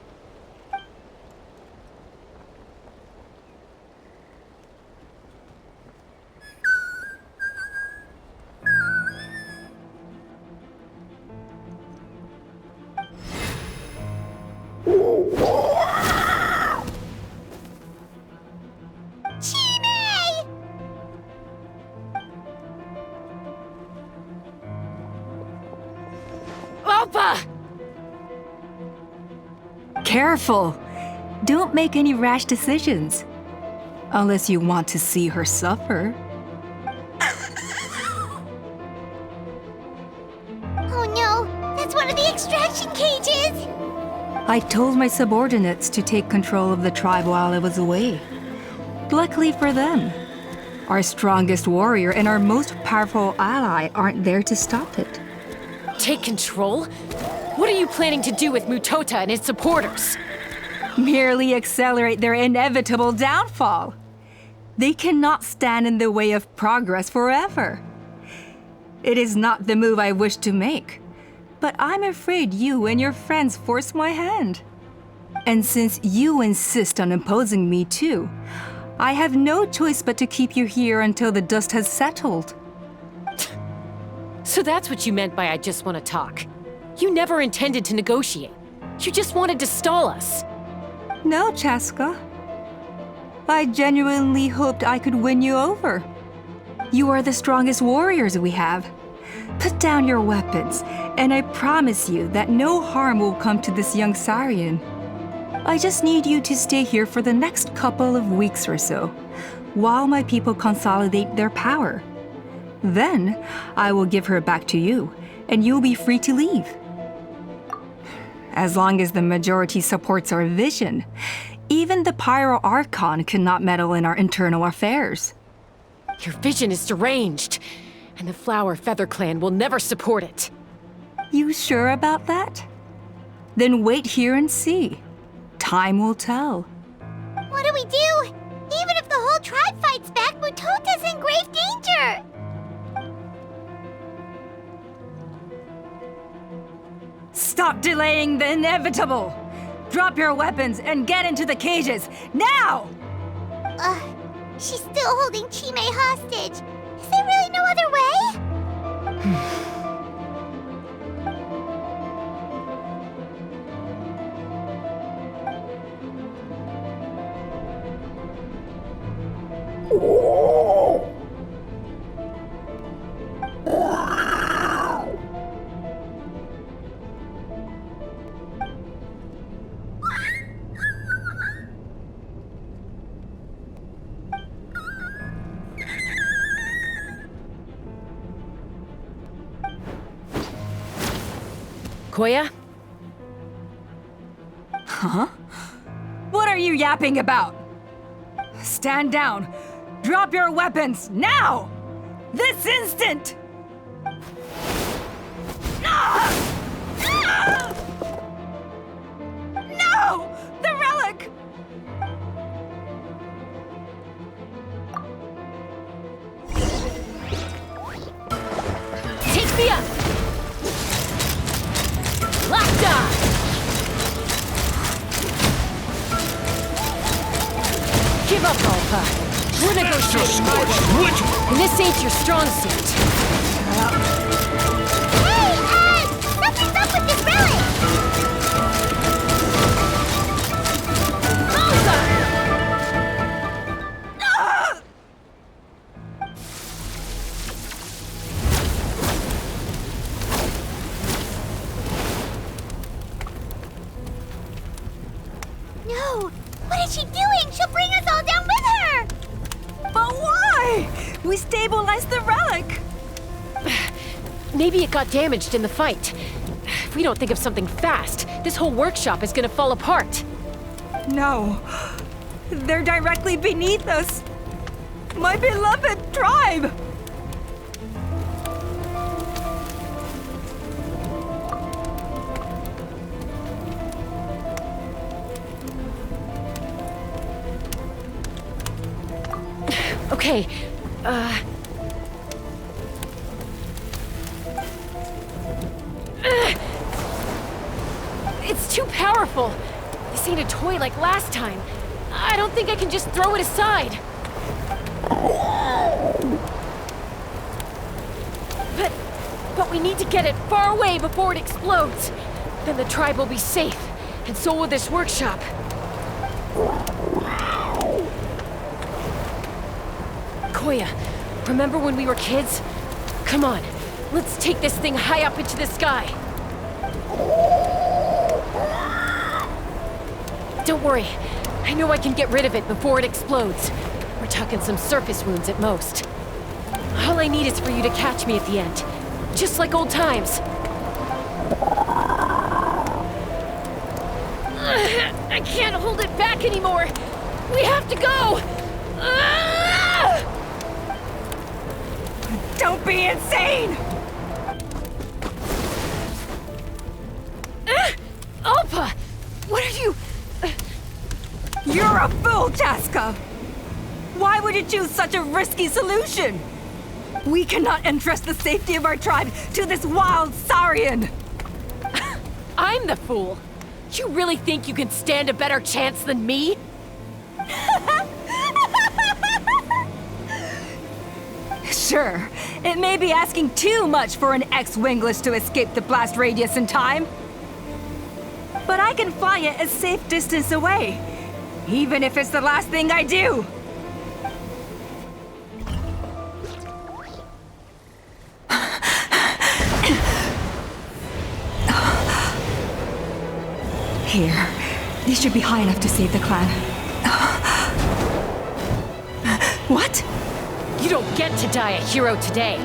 Alpa! Careful! Don't make any rash decisions. Unless you want to see her suffer. Oh no, that's one of the extraction cages! I told my subordinates to take control of the tribe while I was away. Luckily for them, our strongest warrior and our most powerful ally aren't there to stop it. Take control? What are you planning to do with Mutota and his supporters? Merely accelerate their inevitable downfall. They cannot stand in the way of progress forever. It is not the move I wish to make, but I'm afraid you and your friends force my hand. And since you insist on imposing me too, I have no choice but to keep you here until the dust has settled. So that's what you meant by I just want to talk. You never intended to negotiate. You just wanted to stall us. No, Chasca. I genuinely hoped I could win you over. You are the strongest warriors we have. Put down your weapons, and I promise you that no harm will come to this young Saurian. I just need you to stay here for the next couple of weeks or so, while my people consolidate their power. Then, I will give her back to you, and you'll be free to leave. As long as the majority supports our vision, even the Pyro Archon cannot meddle in our internal affairs. Your vision is deranged, and the Flower Feather Clan will never support it. You sure about that? Then wait here and see. Time will tell. What do we do? Even if the whole tribe fights back, Mutota's in grave danger! Stop delaying the inevitable! Drop your weapons and get into the cages, now! She's still holding Chime hostage. Is there really no other way? Koya? Huh? What are you yapping about? Stand down. Drop your weapons, now! This instant! No! The relic! Take me up! Locked on! Give up, Alpha. We're negotiating my way. And this ain't your strong suit. Hey, something's up with this relic! No! What is she doing? She'll bring us all down with her! But why? We stabilized the relic! Maybe it got damaged in the fight. If we don't think of something fast, this whole workshop is gonna fall apart. No. They're directly beneath us. My beloved tribe! Okay, It's too powerful. This ain't a toy like last time. I don't think I can just throw it aside. But we need to get it far away before it explodes. Then the tribe will be safe, and so will this workshop. Koya, remember when we were kids? Come on, let's take this thing high up into the sky. Don't worry, I know I can get rid of it before it explodes. We're talking some surface wounds at most. All I need is for you to catch me at the end, just like old times. I can't hold it back anymore. We have to go. Don't be insane! Alpa! What are you... You're a fool, Chasca! Why would you choose such a risky solution? We cannot entrust the safety of our tribe to this wild Saurian! I'm the fool. You really think you can stand a better chance than me? Sure, it may be asking too much for an ex-wingless to escape the blast radius in time. But I can fly it a safe distance away, even if it's the last thing I do. Here, these should be high enough to save the clan. What? You don't get to die a hero today.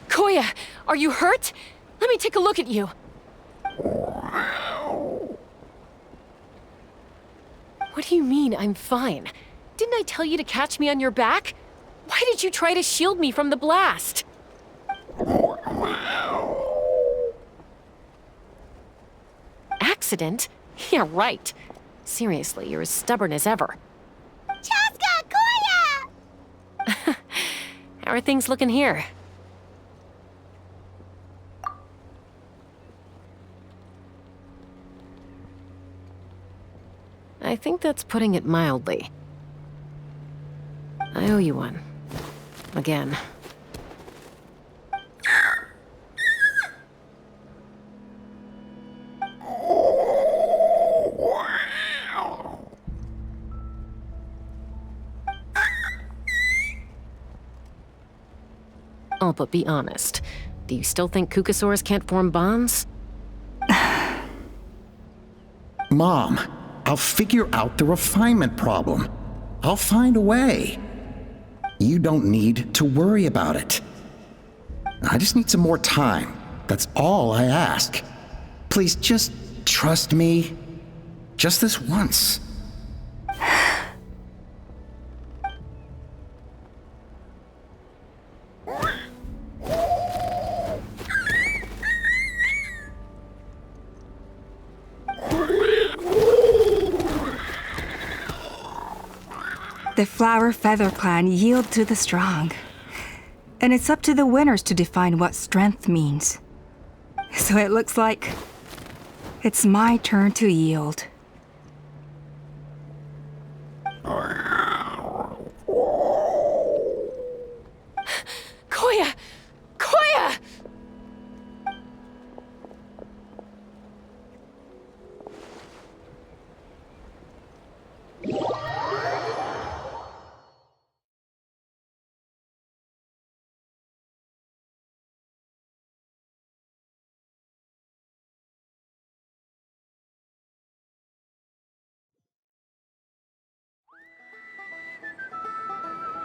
Koya, are you hurt? Let me take a look at you. What do you mean, I'm fine? Didn't I tell you to catch me on your back? Why did you try to shield me from the blast? Accident? Yeah, right. Seriously, you're as stubborn as ever. Chasca! Koya! How are things looking here? I think that's putting it mildly. I owe you one. Again. Oh, but be honest. Do you still think Kukasaurs can't form bonds? Mom, I'll figure out the refinement problem. I'll find a way. You don't need to worry about it. I just need some more time. That's all I ask. Please just trust me. Just this once. The Flower Feather Clan yield to the strong. And it's up to the winners to define what strength means. So it looks like it's my turn to yield. Koya! Koya!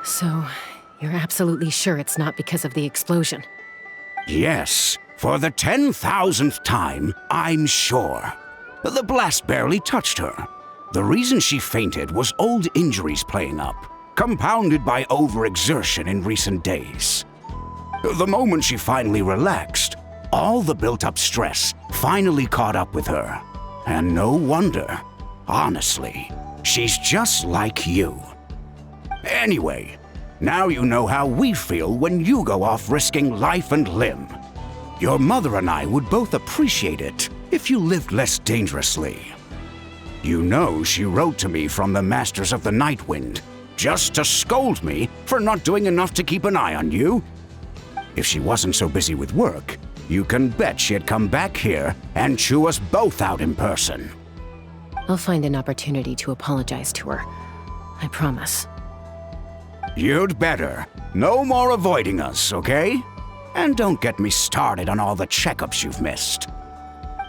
So, you're absolutely sure it's not because of the explosion? Yes, for the 10,000th time, I'm sure. The blast barely touched her. The reason she fainted was old injuries playing up, compounded by overexertion in recent days. The moment she finally relaxed, all the built-up stress finally caught up with her. And no wonder. Honestly, she's just like you. Anyway, now you know how we feel when you go off risking life and limb. Your mother and I would both appreciate it if you lived less dangerously. You know she wrote to me from the Masters of the Night Wind, just to scold me for not doing enough to keep an eye on you. If she wasn't so busy with work, you can bet she'd come back here and chew us both out in person. I'll find an opportunity to apologize to her. I promise. You'd better. No more avoiding us, okay? And don't get me started on all the checkups you've missed.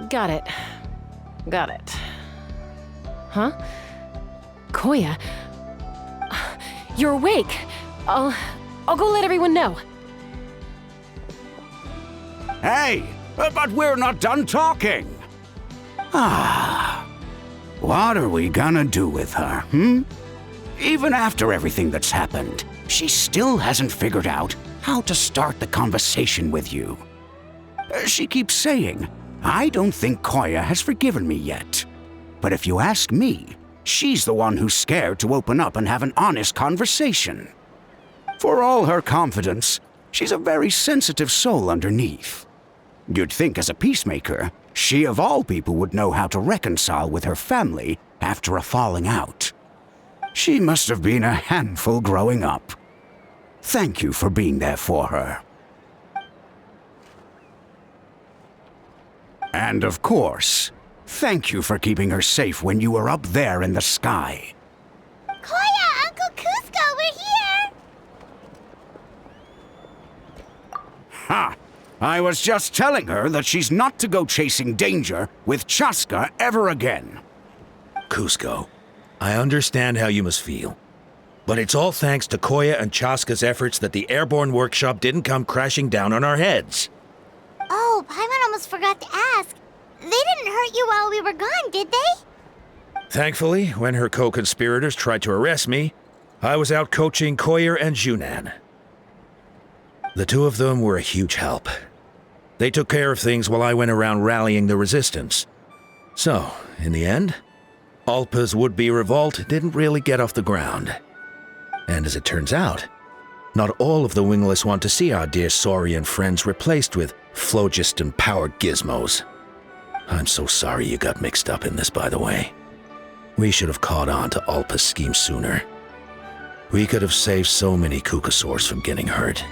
Got it. Got it. Huh? Koya? You're awake. I'll go let everyone know. Hey, but we're not done talking. What are we gonna do with her, Even after everything that's happened, she still hasn't figured out how to start the conversation with you. She keeps saying, I don't think Koya has forgiven me yet. But if you ask me, she's the one who's scared to open up and have an honest conversation. For all her confidence, she's a very sensitive soul underneath. You'd think as a peacemaker, she of all people would know how to reconcile with her family after a falling out. She must have been a handful growing up. Thank you for being there for her. And of course, thank you for keeping her safe when you were up there in the sky. Koya, Uncle Cusco, we're here! Ha! I was just telling her that she's not to go chasing danger with Chasca ever again. Cusco, I understand how you must feel. But it's all thanks to Koya and Chasca's efforts that the airborne workshop didn't come crashing down on our heads. Oh, Paimon almost forgot to ask. They didn't hurt you while we were gone, did they? Thankfully, when her co-conspirators tried to arrest me, I was out coaching Koyer and Junan. The two of them were a huge help. They took care of things while I went around rallying the resistance. So, in the end, Alpa's would-be revolt didn't really get off the ground. And as it turns out, not all of the wingless want to see our dear Saurian friends replaced with phlogiston-powered gizmos. I'm so sorry you got mixed up in this, by the way. We should have caught on to Alpa's scheme sooner. We could have saved so many Kukasaurs from getting hurt.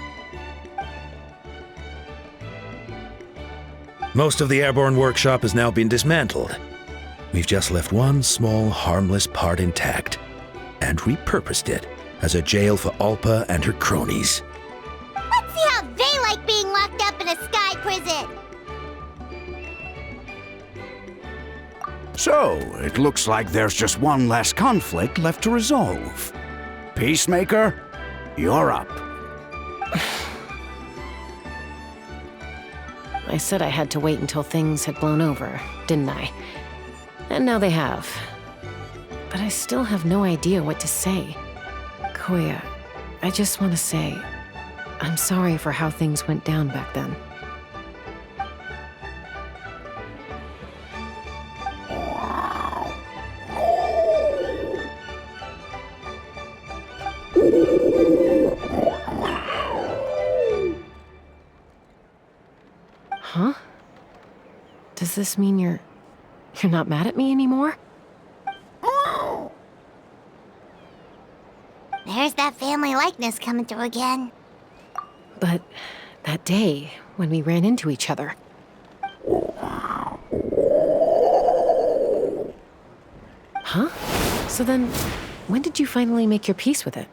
Most of the airborne workshop has now been dismantled. We've just left one small, harmless part intact, and repurposed it as a jail for Alpa and her cronies. Let's see how they like being locked up in a sky prison! So, it looks like there's just one last conflict left to resolve. Peacemaker, you're up. I said I had to wait until things had blown over, didn't I? And now they have. But I still have no idea what to say. Koya, I just want to say, I'm sorry for how things went down back then. Huh? Does this mean you're not mad at me anymore? There's that family likeness coming through again. But that day, when we ran into each other... Huh? So then, when did you finally make your peace with it?